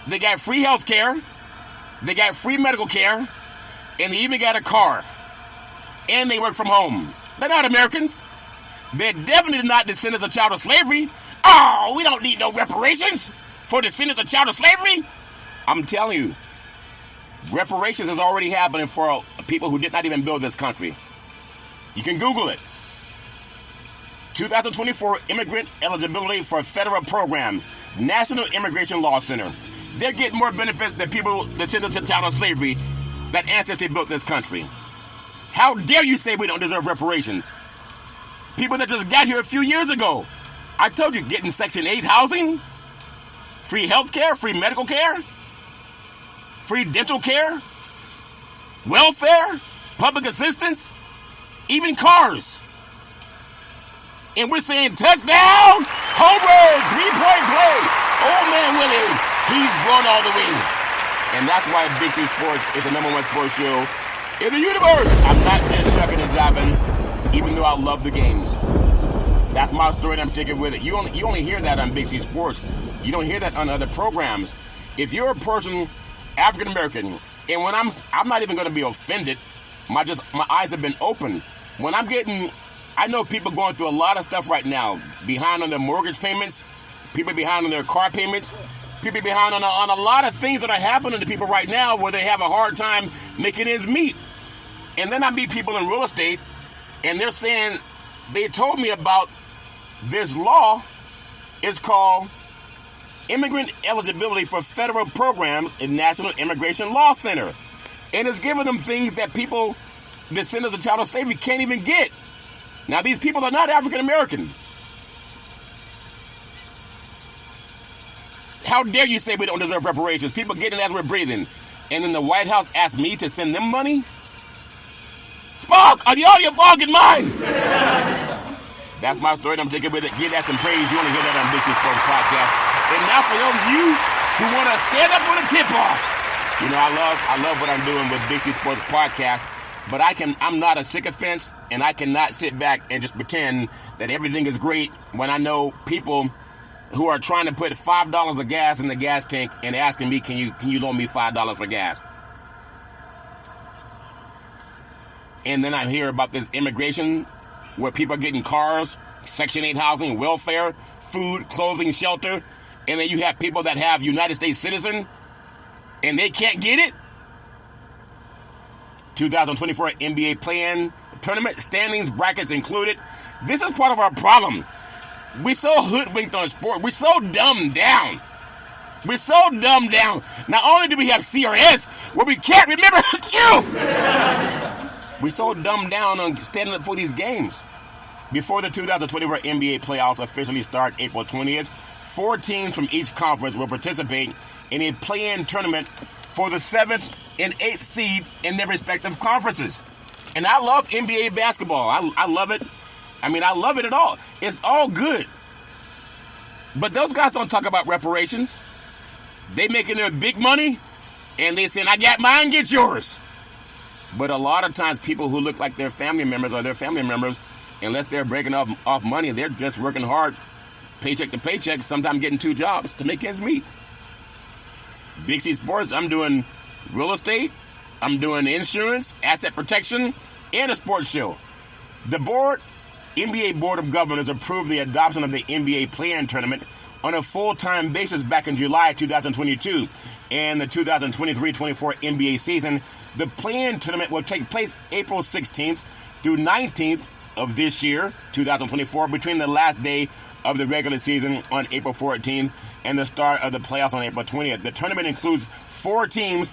Speaker 9: They got free health care. They got free medical care. And they even got a car. And they work from home. They're not Americans. They're definitely not descendants of chattel slavery. Oh, we don't need no reparations for descendants of chattel slavery. I'm telling you, reparations is already happening for people who did not even build this country. You can Google it. 2024 Immigrant Eligibility for Federal Programs, National Immigration Law Center. They're getting more benefits than people descendants of chattel slavery that ancestry built this country. How dare you say we don't deserve reparations? People that just got here a few years ago. I told you, getting Section 8 housing, free health care, free medical care, free dental care, welfare, public assistance, even cars. And we're saying touchdown, home run, three-point play. Old man Willie, he's going all the way. And that's why Big C Sports is the #1 sports show in the universe. I'm not just shucking and jiving, even though I love the games. That's my story and I'm sticking with it. You only hear that on Big C Sports. You don't hear that on other programs. If you're a person, African American, and when I'm not even going to be offended, my eyes have been open. When I know people going through a lot of stuff right now, behind on their mortgage payments, people behind on their car payments, people behind on a lot of things that are happening to people right now where they have a hard time making ends meet. And then I meet people in real estate, and they're saying, they told me about this law. It's called Immigrant Eligibility for Federal Programs in National Immigration Law Center. And it's giving them things that people, descendants of chattel slavery, can't even get. Now, these people are not African American. How dare you say we don't deserve reparations? People getting as we're breathing. And then the White House asked me to send them money? Spark, are you out of your fucking mind? That's my story. I'm taking with it. Give that some praise. You want to hear that on Big C Sports Podcast. And now for those of you who want to stand up for the tip-off. You know, I love what I'm doing with Big C Sports Podcast. But I'm not a sycophant, and I cannot sit back and just pretend that everything is great when I know people who are trying to put $5 of gas in the gas tank and asking me, can you loan me $5 for gas? And then I hear about this immigration where people are getting cars, Section 8 housing, welfare, food, clothing, shelter, and then you have people that have United States citizen and they can't get it. 2024 NBA play-in tournament standings brackets included. This is part of our problem. We're so hoodwinked on sport. We're so dumbed down. We're so dumbed down. Not only do we have CRS, where we can't remember you. We're so dumbed down on standing up for these games. Before the 2024 NBA playoffs officially start April 20th, 4 teams from each conference will participate in a play-in tournament for the 7th and 8th seed in their respective conferences. And I love NBA basketball. I love it. I mean, I love it at all. It's all good. But those guys don't talk about reparations. They making their big money, and they saying, I got mine, get yours. But a lot of times people who look like their family members or their family members, unless they're breaking off money, they're just working hard, paycheck to paycheck, sometimes getting 2 jobs to make ends meet. Big C Sports, I'm doing real estate, I'm doing insurance, asset protection, and a sports show. The NBA Board of Governors approved the adoption of the NBA play-in tournament on a full-time basis back in July 2022. And the 2023-24 NBA season, the play-in tournament will take place April 16th through 19th of this year, 2024, between the last day of the regular season on April 14th and the start of the playoffs on April 20th. The tournament includes 4 teams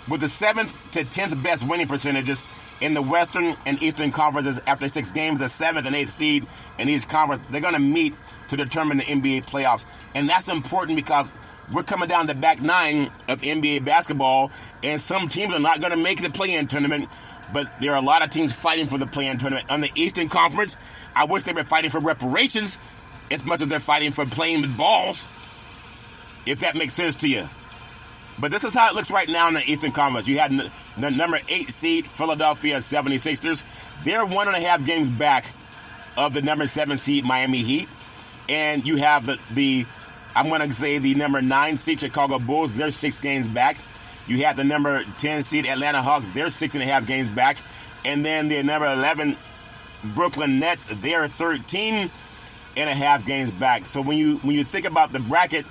Speaker 9: with the 7th to 10th best winning percentages in the Western and Eastern conferences. After 6 games, the 7th and 8th seed in each conference, they're going to meet to determine the NBA playoffs. And that's important because we're coming down the back 9 of NBA basketball, and some teams are not going to make the play-in tournament, but there are a lot of teams fighting for the play-in tournament. On the Eastern Conference, I wish they were fighting for reparations as much as they're fighting for playing with balls, if that makes sense to you. But this is how it looks right now in the Eastern Conference. You had the number 8 seed, Philadelphia 76ers. They're 1.5 games back of the number 7 seed, Miami Heat. And you have the I'm going to say the number 9 seed, Chicago Bulls. They're 6 games back. You have the number 10 seed, Atlanta Hawks. They're 6.5 games back. And then the number 11, Brooklyn Nets. They're 13.5 games back. So when you think about the bracket,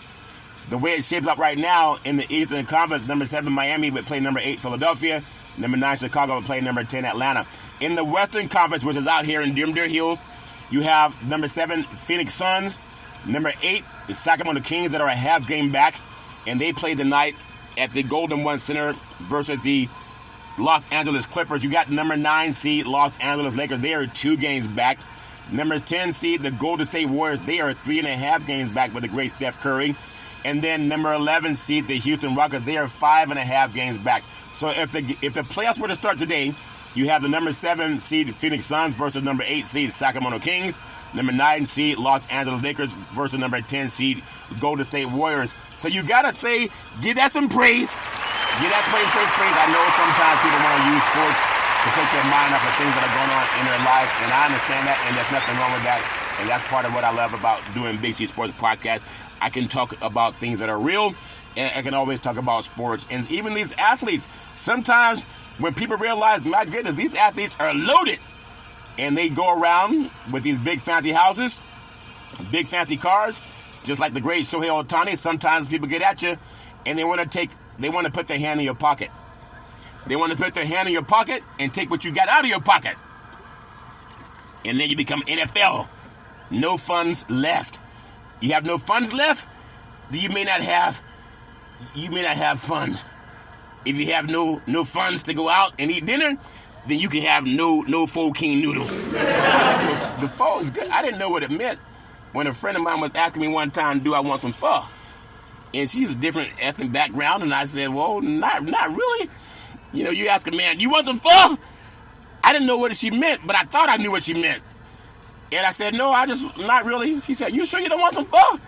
Speaker 9: the way it shapes up right now in the Eastern Conference, number 7 Miami would play number 8 Philadelphia, number 9 Chicago would play number 10 Atlanta. In the Western Conference, which is out here in Deer Hills, you have number 7 Phoenix Suns, number 8 the Sacramento Kings that are a half game back, and they play tonight at the Golden One Center versus the Los Angeles Clippers. You got number 9 seed Los Angeles Lakers. They are 2 games back. Number 10 seed the Golden State Warriors. They are 3.5 games back with the great Steph Curry. And then number 11 seed, the Houston Rockets, they are 5.5 games back. So if the playoffs were to start today, you have the number 7 seed Phoenix Suns versus number 8 seed Sacramento Kings, number 9 seed Los Angeles Lakers versus number 10 seed Golden State Warriors. So you gotta say, give that some praise. Give that praise. I know sometimes people want to use sports to take their mind off of things that are going on in their lives, and I understand that, and there's nothing wrong with that. And that's part of what I love about doing Big C Sports Podcast. I can talk about things that are real, and I can always talk about sports. And even these athletes, sometimes when people realize, my goodness, these athletes are loaded, and they go around with these big fancy houses, big fancy cars, just like the great Shohei Ohtani, sometimes people get at you, and they want to put their hand in your pocket. They want to put their hand in your pocket and take what you got out of your pocket. And then you become NFL. No funds left. You have no funds left, you may not have fun. If you have no funds to go out and eat dinner, then you can have no pho king noodles. The pho is good. I didn't know what it meant when a friend of mine was asking me one time, do I want some pho? And she's a different ethnic background, and I said, well, not really. You know, you ask a man, you want some pho? I didn't know what she meant, but I thought I knew what she meant. And I said, no, not really. She said, you sure you don't want some pho?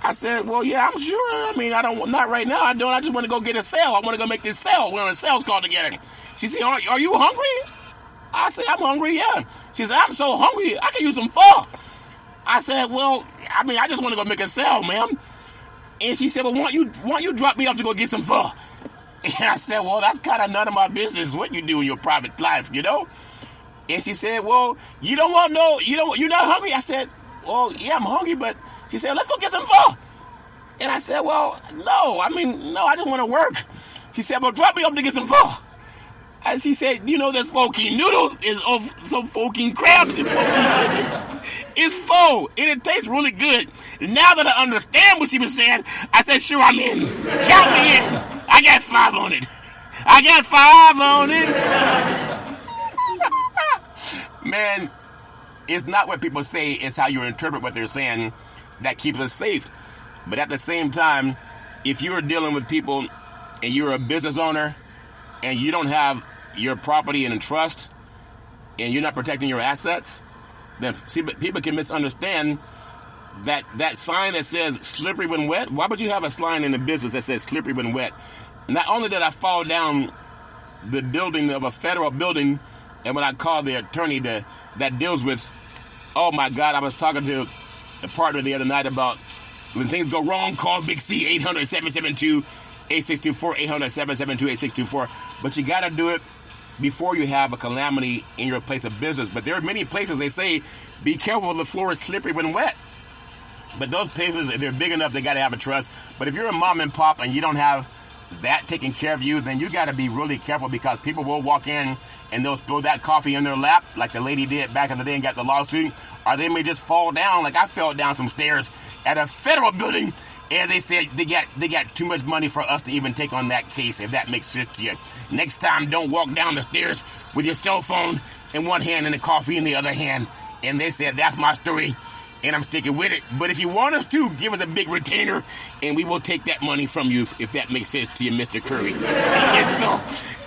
Speaker 9: I said, well, yeah, I'm sure. I mean, not right now. I don't. I just want to go get a sale. I want to go make this sale. We're on a sales call together. She said, are you hungry? I said, I'm hungry, yeah. She said, I'm so hungry, I can use some pho. I said, well, I mean, I just want to go make a sale, ma'am. And she said, well, why don't you drop me off to go get some pho? And I said, well, that's kind of none of my business what you do in your private life, you know? And she said, well, you're not hungry? I said, well, yeah, I'm hungry, but she said, let's go get some pho. And I said, well, no, I just want to work. She said, well, drop me off to get some pho. And she said, there's fucking noodles, there's some fucking crabs and fucking chicken. It's pho, and it tastes really good. Now that I understand what she was saying, I said, sure, I'm in. Count me in. I got 5 on it. Man, it's not what people say, it's how you interpret what they're saying that keeps us safe. But at the same time, if you're dealing with people and you're a business owner and you don't have your property in trust and you're not protecting your assets, then people can misunderstand that sign that says slippery when wet. Why would you have a sign in the business that says slippery when wet? Not only did I fall down the building of a federal building, and when I called the attorney that deals with, oh my God, I was talking to a partner the other night about when things go wrong, call Big C, 800-772-8624, 800-772-8624. But you got to do it before you have a calamity in your place of business. But there are many places they say, be careful, the floor is slippery when wet. But those places, if they're big enough, they got to have a trust. But if you're a mom and pop and you don't have that taking care of you, then you got to be really careful, because people will walk in and they'll spill that coffee in their lap like the lady did back in the day and got the lawsuit, or they may just fall down like I fell down some stairs at a federal building, and they said they got too much money for us to even take on that case, if that makes sense to you. Next time, don't walk down the stairs with your cell phone in one hand and the coffee in the other hand. And they said, that's my story, and I'm sticking with it. But if you want us to, give us a big retainer, and we will take that money from you, if that makes sense to you, Mr. Curry. And so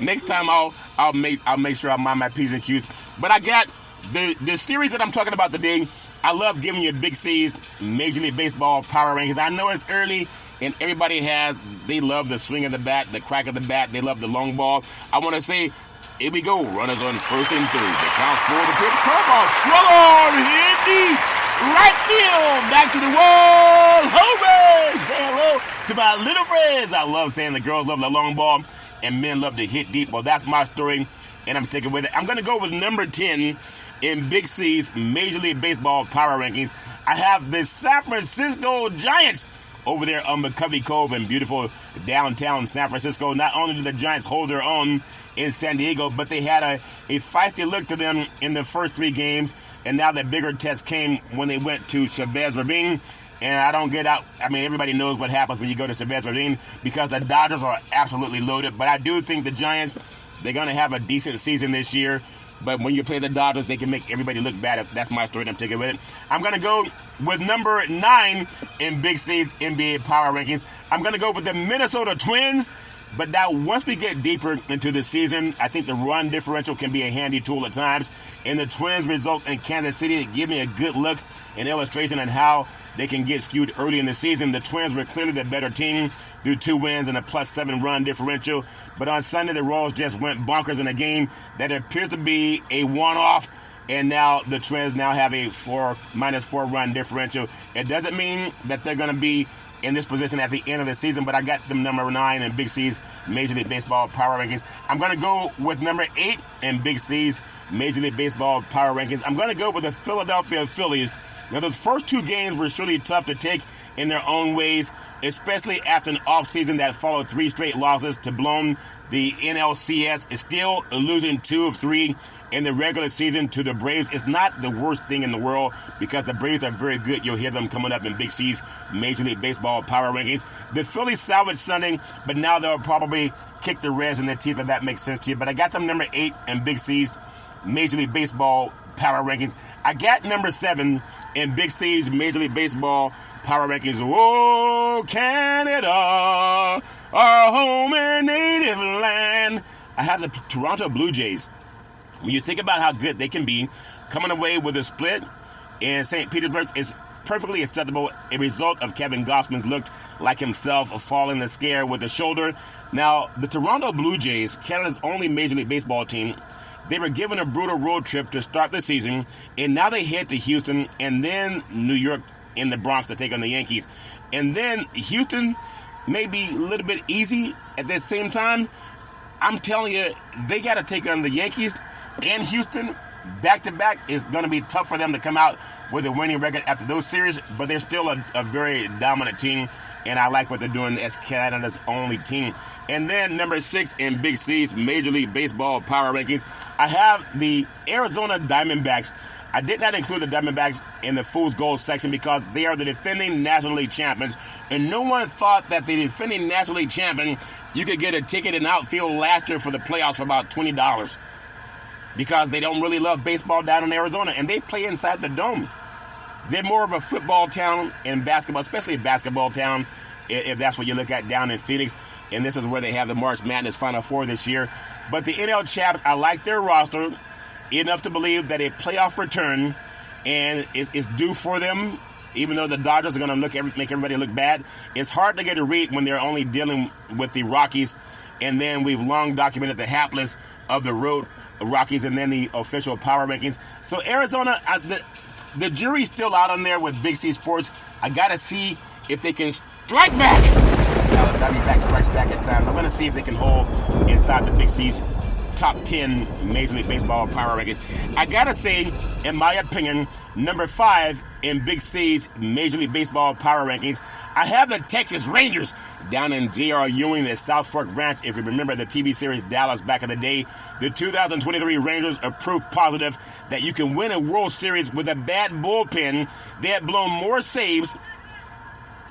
Speaker 9: next time I'll make sure I mind my P's and Q's. But I got the series that I'm talking about today. I love giving you Big C's Major League Baseball Power Rankings. I know it's early, and they love the swing of the bat, the crack of the bat. They love the long ball. I want to say, here we go. Runners on first and third. The count for the pitch. Curveball. Swung on. Hit deep. Right field. Back to the wall. Home run. Say hello to my little friends. I love saying the girls love the long ball and men love to hit deep. Well, that's my story, and I'm sticking with it. I'm going to go with number 10 in Big C's Major League Baseball Power Rankings. I have the San Francisco Giants over there on McCovey Cove in beautiful downtown San Francisco. Not only did the Giants hold their own in San Diego, but they had a feisty look to them in the first 3 games. And now the bigger test came when they went to Chavez Ravine. And I don't get out. I mean, everybody knows what happens when you go to Chavez Ravine, because the Dodgers are absolutely loaded. But I do think the Giants, they're going to have a decent season this year. But when you play the Dodgers, they can make everybody look bad. That's my story, and I'm taking with it. I'm going to go with number 9 in Big C's NBA Power Rankings. I'm going to go with the Minnesota Twins. But now, once we get deeper into the season, I think the run differential can be a handy tool at times. And the Twins' results in Kansas City give me a good look and illustration on how they can get skewed early in the season. The Twins were clearly the better team through 2 wins and a +7 run differential. But on Sunday, the Royals just went bonkers in a game that appears to be a one-off. And now the Twins now have a -4 run differential. It doesn't mean that they're going to be in this position at the end of the season, but I got them number 9 in Big C's Major League Baseball Power Rankings. I'm going to go with number 8 in Big C's Major League Baseball Power Rankings. I'm going to go with the Philadelphia Phillies. Now, those first 2 games were really tough to take in their own ways, especially after an offseason that followed 3 straight losses to blown. The NLCS is still losing 2 of 3 in the regular season to the Braves. It's not the worst thing in the world, because the Braves are very good. You'll hear them coming up in Big C's Major League Baseball Power Rankings. The Phillies salvaged Sunday, but now they'll probably kick the Reds in the teeth, if that makes sense to you. But I got them number 8 in Big C's Major League Baseball Power Rankings. I got number 7 in Big C's Major League Baseball Power Rankings. Oh, Canada, our home and native land. I have the Toronto Blue Jays. When you think about how good they can be, coming away with a split in St. Petersburg is perfectly acceptable. A result of Kevin Gausman's looked like himself, falling the scare with the shoulder. Now, the Toronto Blue Jays, Canada's only Major League Baseball team, They were given a brutal road trip to start the season, and now they head to Houston and then New York in the Bronx to take on the Yankees. And then Houston may be a little bit easy at the same time. I'm telling you, they got to take on the Yankees and Houston back-to-back. Is going to be tough for them to come out with a winning record after those series, but they're still a very dominant team, and I like what they're doing as Canada's only team. And then number 6 in Big C's Major League Baseball Power Rankings, I have the Arizona Diamondbacks. I did not include the Diamondbacks in the Fool's Gold section because they are the defending National League champions, and no one thought that the defending National League champion, you could get a ticket in outfield last year for the playoffs for about $20 because they don't really love baseball down in Arizona, and they play inside the dome. They're more of a football town and basketball, especially a basketball town, if that's what you look at down in Phoenix. And this is where they have the March Madness Final Four this year. But the NL Chaps, I like their roster enough to believe that a playoff return and it's due for them, even though the Dodgers are going to make everybody look bad. It's hard to get a read when they're only dealing with the Rockies, and then we've long documented the hapless of the road Rockies and then the official power rankings. So Arizona, the jury's still out on there with Big C Sports. I got to see if they can strike back. Now the Diamondback strikes back at times. I'm going to see if they can hold inside the Big C's top 10 Major League Baseball power rankings. I got to say, in my opinion, number 5 in Big C's Major League Baseball power rankings, I have the Texas Rangers down in J.R. Ewing at South Fork Ranch. If you remember the TV series Dallas back in the day, the 2023 Rangers are proof positive that you can win a World Series with a bad bullpen. They have blown more saves.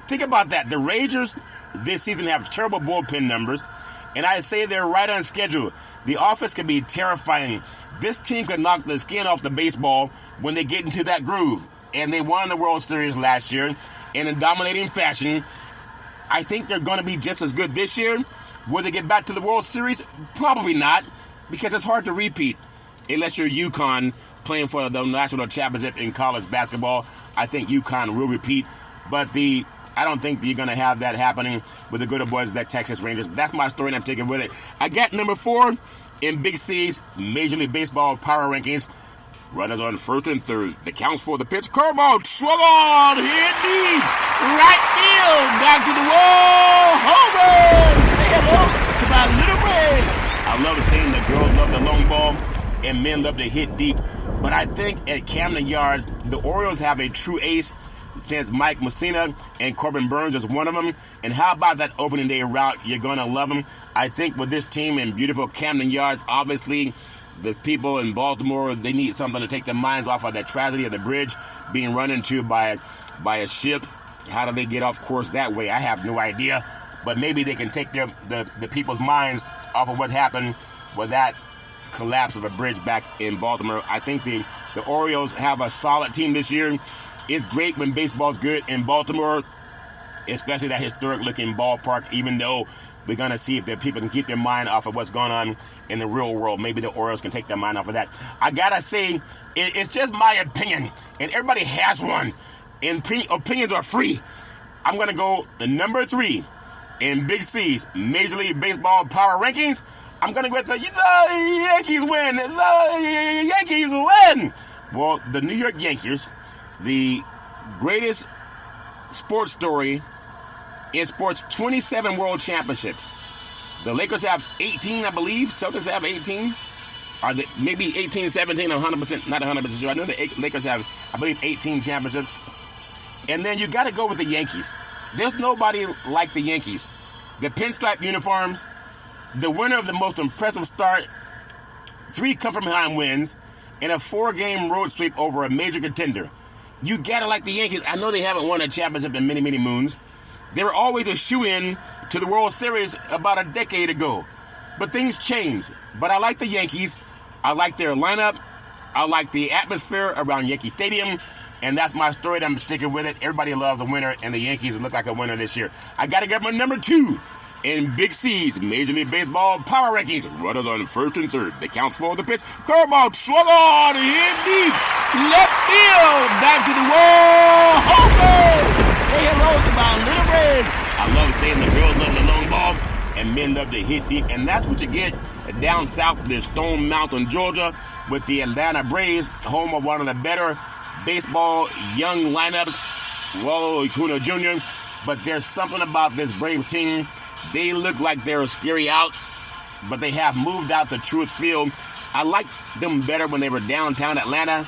Speaker 9: Think about that. The Rangers this season have terrible bullpen numbers, and I say they're right on schedule. The offense can be terrifying. This team can knock the skin off the baseball when they get into that groove. And they won the World Series last year in a dominating fashion. I think they're going to be just as good this year. Will they get back to the World Series? Probably not, because it's hard to repeat unless you're UConn playing for the national championship in college basketball. I think UConn will repeat, but I don't think you're going to have that happening with the good boys, that Texas Rangers. That's my story, and I'm taking with it. I got number 4 in Big C's Major League Baseball power rankings. Runners on first and third. The counts for the pitch. Curveball, swung on, hit deep, right field, back to the wall, home run. Say hello to my little friends. I love saying the girls love the long ball and men love to hit deep. But I think at Camden Yards, the Orioles have a true ace since Mike Mussina and Corbin Burns is one of them. And how about that opening day route? You're going to love them. I think with this team in beautiful Camden Yards, obviously, the people in Baltimore, they need something to take their minds off of that tragedy of the bridge being run into by a ship. How do they get off course that way? I have no idea. But maybe they can take the people's minds off of what happened with that collapse of a bridge back in Baltimore. I think the Orioles have a solid team this year. It's great when baseball's good in Baltimore, especially that historic-looking ballpark, even though we're going to see if the people can keep their mind off of what's going on in the real world. Maybe the Orioles can take their mind off of that. I got to say, it's just my opinion, and everybody has one, and opinions are free. I'm going to go the number 3 in Big C's Major League Baseball power rankings. I'm going to go with the Yankees win. The Yankees win. Well, the New York Yankees, the greatest sports story in sports, 27 world championships. The Lakers have 18, I believe. Celtics have 18. Or maybe 18, 17, I'm 100%, not 100% sure. I know the Lakers have, I believe, 18 championships. And then you got to go with the Yankees. There's nobody like the Yankees. The pinstripe uniforms, the winner of the most impressive start, 3 come-from-behind wins, and a 4-game road sweep over a major contender. You got to like the Yankees. I know they haven't won a championship in many, many moons. They were always a shoo-in to the World Series about a decade ago. But things change. But I like the Yankees. I like their lineup. I like the atmosphere around Yankee Stadium. And that's my story, and I'm sticking with it. Everybody loves a winner, and the Yankees look like a winner this year. I got to get my number 2 in Big C's Major League Baseball power rankings. Runners on first and third. The counts for the pitch. Curveball, swung on, hit deep, left field, back to the wall, home run. Say hello to my little friends. I love saying the girls love the long ball and men love to hit deep, and that's what you get down south near Stone Mountain, Georgia, with the Atlanta Braves, home of one of the better baseball young lineups, Wally Acuna Jr., but there's something about this Braves team. They look like they're a scary out, but they have moved out to Truist Field. I liked them better when they were downtown Atlanta,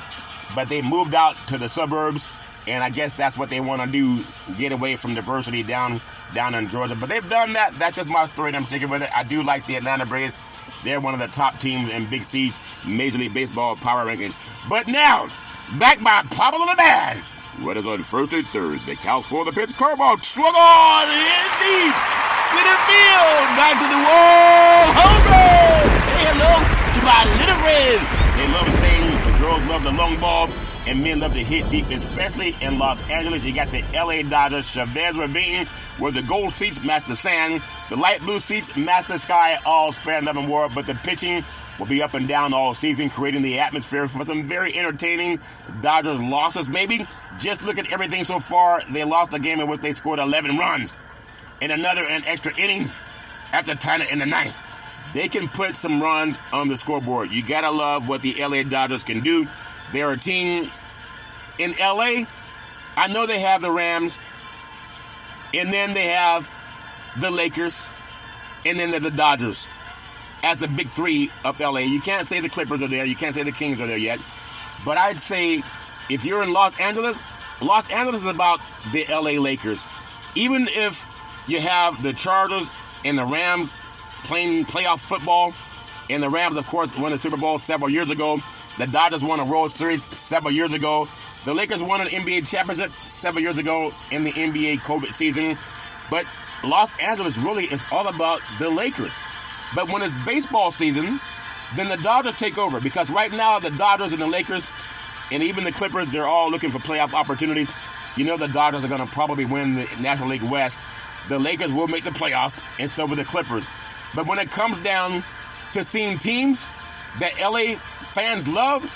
Speaker 9: but they moved out to the suburbs, and I guess that's what they want to do, get away from diversity down in Georgia. But they've done that. That's just my story, and I'm sticking with it. I do like the Atlanta Braves. They're one of the top teams in Big C's Major League Baseball power rankings. But now, back by popular demand, what is on first and third? The counts for the pitch. Curveball swung on in deep center field. Back to the wall. Home run. Say hello to my little friends. They love saying the girls love the long ball and men love to hit deep, especially in Los Angeles. You got the LA Dodgers, Chavez Ravine, where the gold seats match the sand. The light blue seats match the sky. All's fair and love and war, but the pitching will be up and down all season, creating the atmosphere for some very entertaining Dodgers losses, maybe. Just look at everything so far. They lost a game in which they scored 11 runs and another in extra innings after tying it in the ninth. They can put some runs on the scoreboard. You got to love what the LA Dodgers can do. They're a team in LA. I know they have the Rams, and then they have the Lakers, and then there's the Dodgers as the big three of LA. You can't say the Clippers are there. You can't say the Kings are there yet. But I'd say if you're in Los Angeles is about the LA Lakers. Even if you have the Chargers and the Rams playing playoff football, and the Rams, of course, won the Super Bowl several years ago. The Dodgers won a World Series several years ago. The Lakers won an NBA championship several years ago in the NBA COVID season. But Los Angeles really is all about the Lakers. But when it's baseball season, then the Dodgers take over. Because right now, the Dodgers and the Lakers, and even the Clippers, they're all looking for playoff opportunities. You know the Dodgers are going to probably win the National League West. The Lakers will make the playoffs, and so will the Clippers. But when it comes down to seeing teams that LA fans love,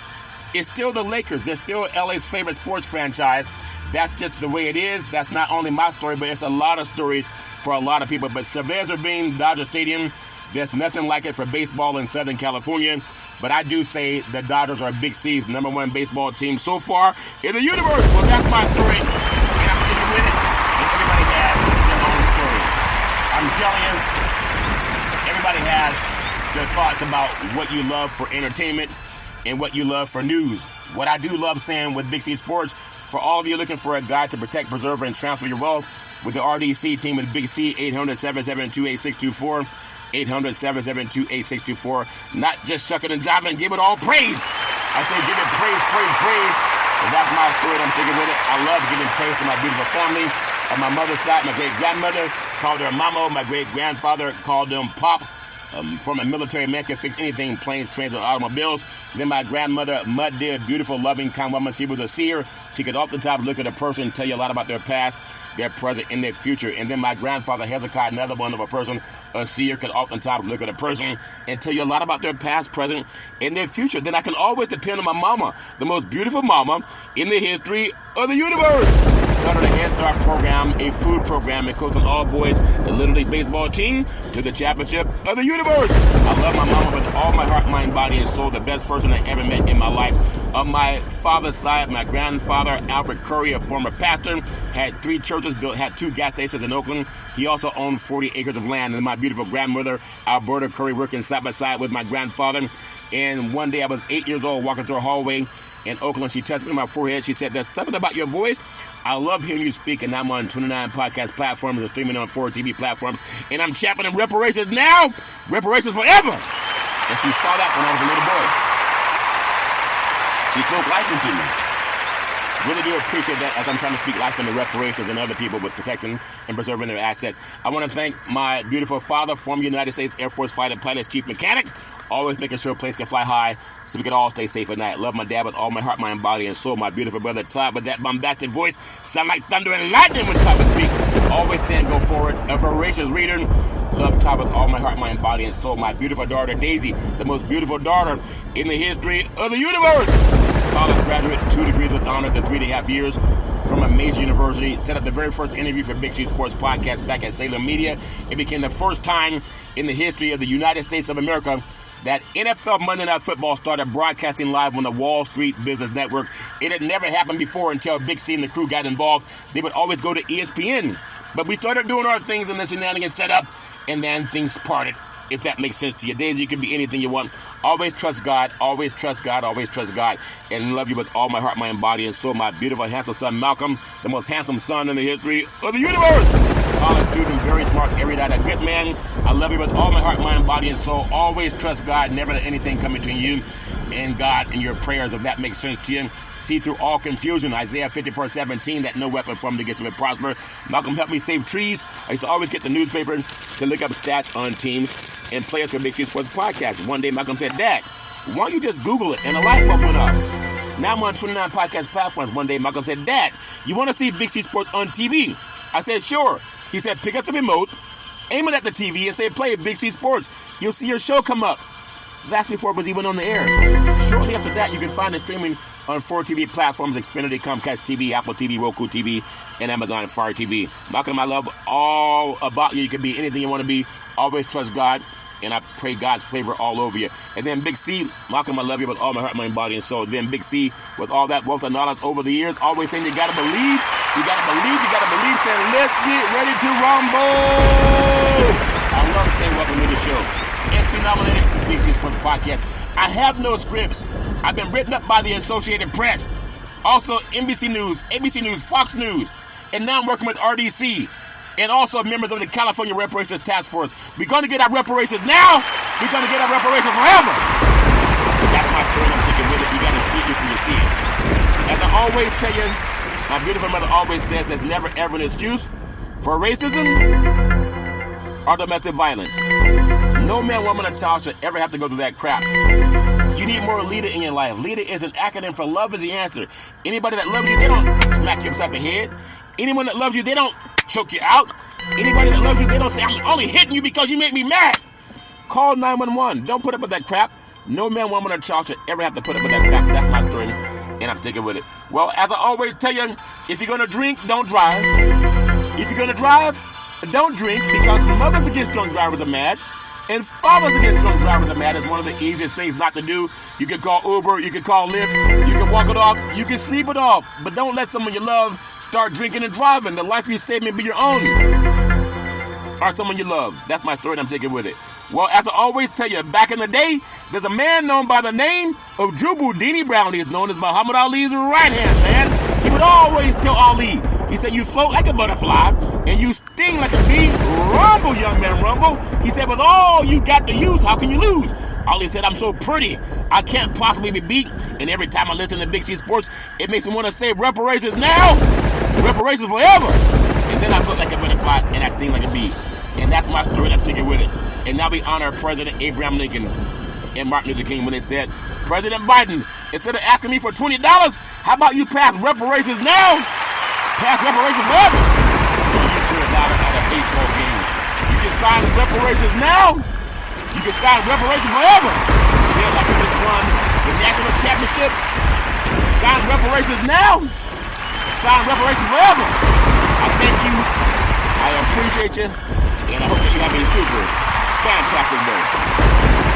Speaker 9: it's still the Lakers. They're still LA's favorite sports franchise. That's just the way it is. That's not only my story, but it's a lot of stories for a lot of people. But Chavez Ravine Dodger Stadium, there's nothing like it for baseball in Southern California. But I do say the Dodgers are Big C's #1 baseball team so far in the universe. Well, that's my story, and I'm sticking with it. And everybody has their own story. I'm telling you, everybody has their thoughts about what you love for entertainment and what you love for news. What I do love saying with Big C Sports, for all of you looking for a guide to protect, preserve, and transfer your wealth with the RDC team with Big C, 800-772-8624. 800-772-8624. Not just shucking and jiving, give it all praise. I say give it praise, praise, praise. And that's my story, and I'm sticking with it. I love giving praise to my beautiful family. On my mother's side, my great-grandmother called her Mama. My great-grandfather called them Pop. From a military man can fix anything, planes, trains, or automobiles. Then my grandmother, Mud, did beautiful, loving, kind woman. She was a seer. She could oftentimes look at a person and tell you a lot about their past, their present, and their future. And then my grandfather, Hezekiah, another one of a person, a seer, could oftentimes look at a person and tell you a lot about their past, present, and their future. Then I can always depend on my mama, the most beautiful mama in the history of the universe. Started a Head Start program, a food program, and coached an all-boys Little League baseball team to the championship of the universe. I love my mama with all my heart, mind, body, and soul. The best person I ever met in my life. On my father's side, my grandfather, Albert Curry, a former pastor, had 3 churches built, had 2 gas stations in Oakland. He also owned 40 acres of land. And my beautiful grandmother, Alberta Curry, working side by side with my grandfather. And one day I was 8 years old, walking through a hallway in Oakland. She touched me on my forehead. She said, "There's something about your voice. I love hearing you speak." And I'm on 29 podcast platforms and streaming on 4 TV platforms. And I'm championing reparations now. Reparations forever. And she saw that when I was a little boy. She spoke life into me. Really do appreciate that as I'm trying to speak life into reparations and other people with protecting and preserving their assets. I want to thank my beautiful father, former United States Air Force fighter pilot, chief mechanic, always making sure planes can fly high so we can all stay safe at night. Love my dad with all my heart, mind, body, and soul. My beautiful brother Todd with that bombastic voice, sound like thunder and lightning when Todd would speak. Always saying go forward, a voracious reader. Love Todd with all my heart, mind, body, and soul. My beautiful daughter Daisy, the most beautiful daughter in the history of the universe. College graduate, 2 degrees with honors in 3.5 years. from a major university, set up the very first interview for Big C Sports Podcast back at Salem Media. It became the first time in the history of the United States of America that NFL Monday Night Football started broadcasting live on the Wall Street Business Network. It had never happened before until Big C and the crew got involved. They would always go to ESPN. But we started doing our things in the shenanigans set up, and then things parted. If that makes sense to you. Daisy, you can be anything you want. Always trust God. Always trust God. Always trust God. And love you with all my heart, mind, body, and soul. My beautiful, handsome son, Malcolm, the most handsome son in the history of the universe. College student, very smart, erudite, a good man. I love you with all my heart, mind, body, and soul. Always trust God. Never let anything come between you and God in your prayers, if that makes sense to you. See through all confusion. Isaiah 54:17, that no weapon formed against you will prosper. Malcolm helped me save trees. I used to always get the newspaper to look up stats on teams and players for Big C Sports Podcast. One day Malcolm said, Dad, why don't you just Google it? And a light bulb went off. Now I'm on 29 podcast platforms. One day Malcolm said, Dad, you want to see Big C Sports on TV? I said, sure. He said, pick up the remote, aim it at the TV, and say, play Big C Sports. You'll see your show come up. That's before it was even on the air. Shortly after that, you can find it streaming on 4 TV platforms: Xfinity, Comcast TV, Apple TV, Roku TV, and Amazon Fire TV. Malcolm, I love all about you. You can be anything you want to be. Always trust God, and I pray God's favor all over you. And then Big C, Malcolm, I love you with all my heart, mind, body, and soul. Then Big C, with all that wealth of knowledge over the years, always saying you gotta believe, you gotta believe, you gotta believe. Saying, let's get ready to rumble. I love saying welcome to the show. SB nominated Big C Sports Podcast. I have no scripts. I've been written up by the Associated Press, also NBC News, ABC News, Fox News, and now I'm working with RDC, and also members of the California Reparations Task Force. We're going to get our reparations now. We're going to get our reparations forever. That's my story. I'm taking with it. You got to see it before you see it. As I always tell you, my beautiful mother always says there's never ever an excuse for racism or domestic violence. No man, woman, or child should ever have to go through that crap. You need more leader in your life. Leader is an acronym for love is the answer. Anybody that loves you, they don't smack you upside the head. Anyone that loves you, they don't choke you out. Anybody that loves you, they don't say, I'm only hitting you because you make me mad. Call 911. Don't put up with that crap. No man, woman, or child should ever have to put up with that crap. That's my story, and I'm sticking with it. Well, as I always tell you, if you're going to drink, don't drive. If you're going to drive, don't drink, because mothers against drunk drivers are mad. And fathers against drunk drivers are mad. Is one of the easiest things not to do. You can call Uber, you can call Lyft, you can walk it off, you can sleep it off. But don't let someone you love start drinking and driving. The life you save may be your own. Or someone you love. That's my story and I'm taking with it. Well, as I always tell you, back in the day, there's a man known by the name of Drew Boudini Brown. He is known as Muhammad Ali's right-hand man. He would always tell Ali, he said, you float like a butterfly and you sting like a bee. Rumble, young man, rumble. He said, with all you got to use, how can you lose? Ali said, I'm so pretty, I can't possibly be beat. And every time I listen to Big C Sports, it makes me want to say reparations now, reparations forever. And then I float like a butterfly and I sting like a bee. And that's my story and I'm sticking with it. And now we honor President Abraham Lincoln and Martin Luther King when they said, President Biden, instead of asking me for $20, how about you pass reparations now? Pass reparations forever. You get you $1 at a baseball game. You can sign reparations now. You can sign reparations forever. Say it like you just won the national championship. Sign reparations now. Sign reparations forever. I thank you. I appreciate you. And I hope that you have a super fantastic day.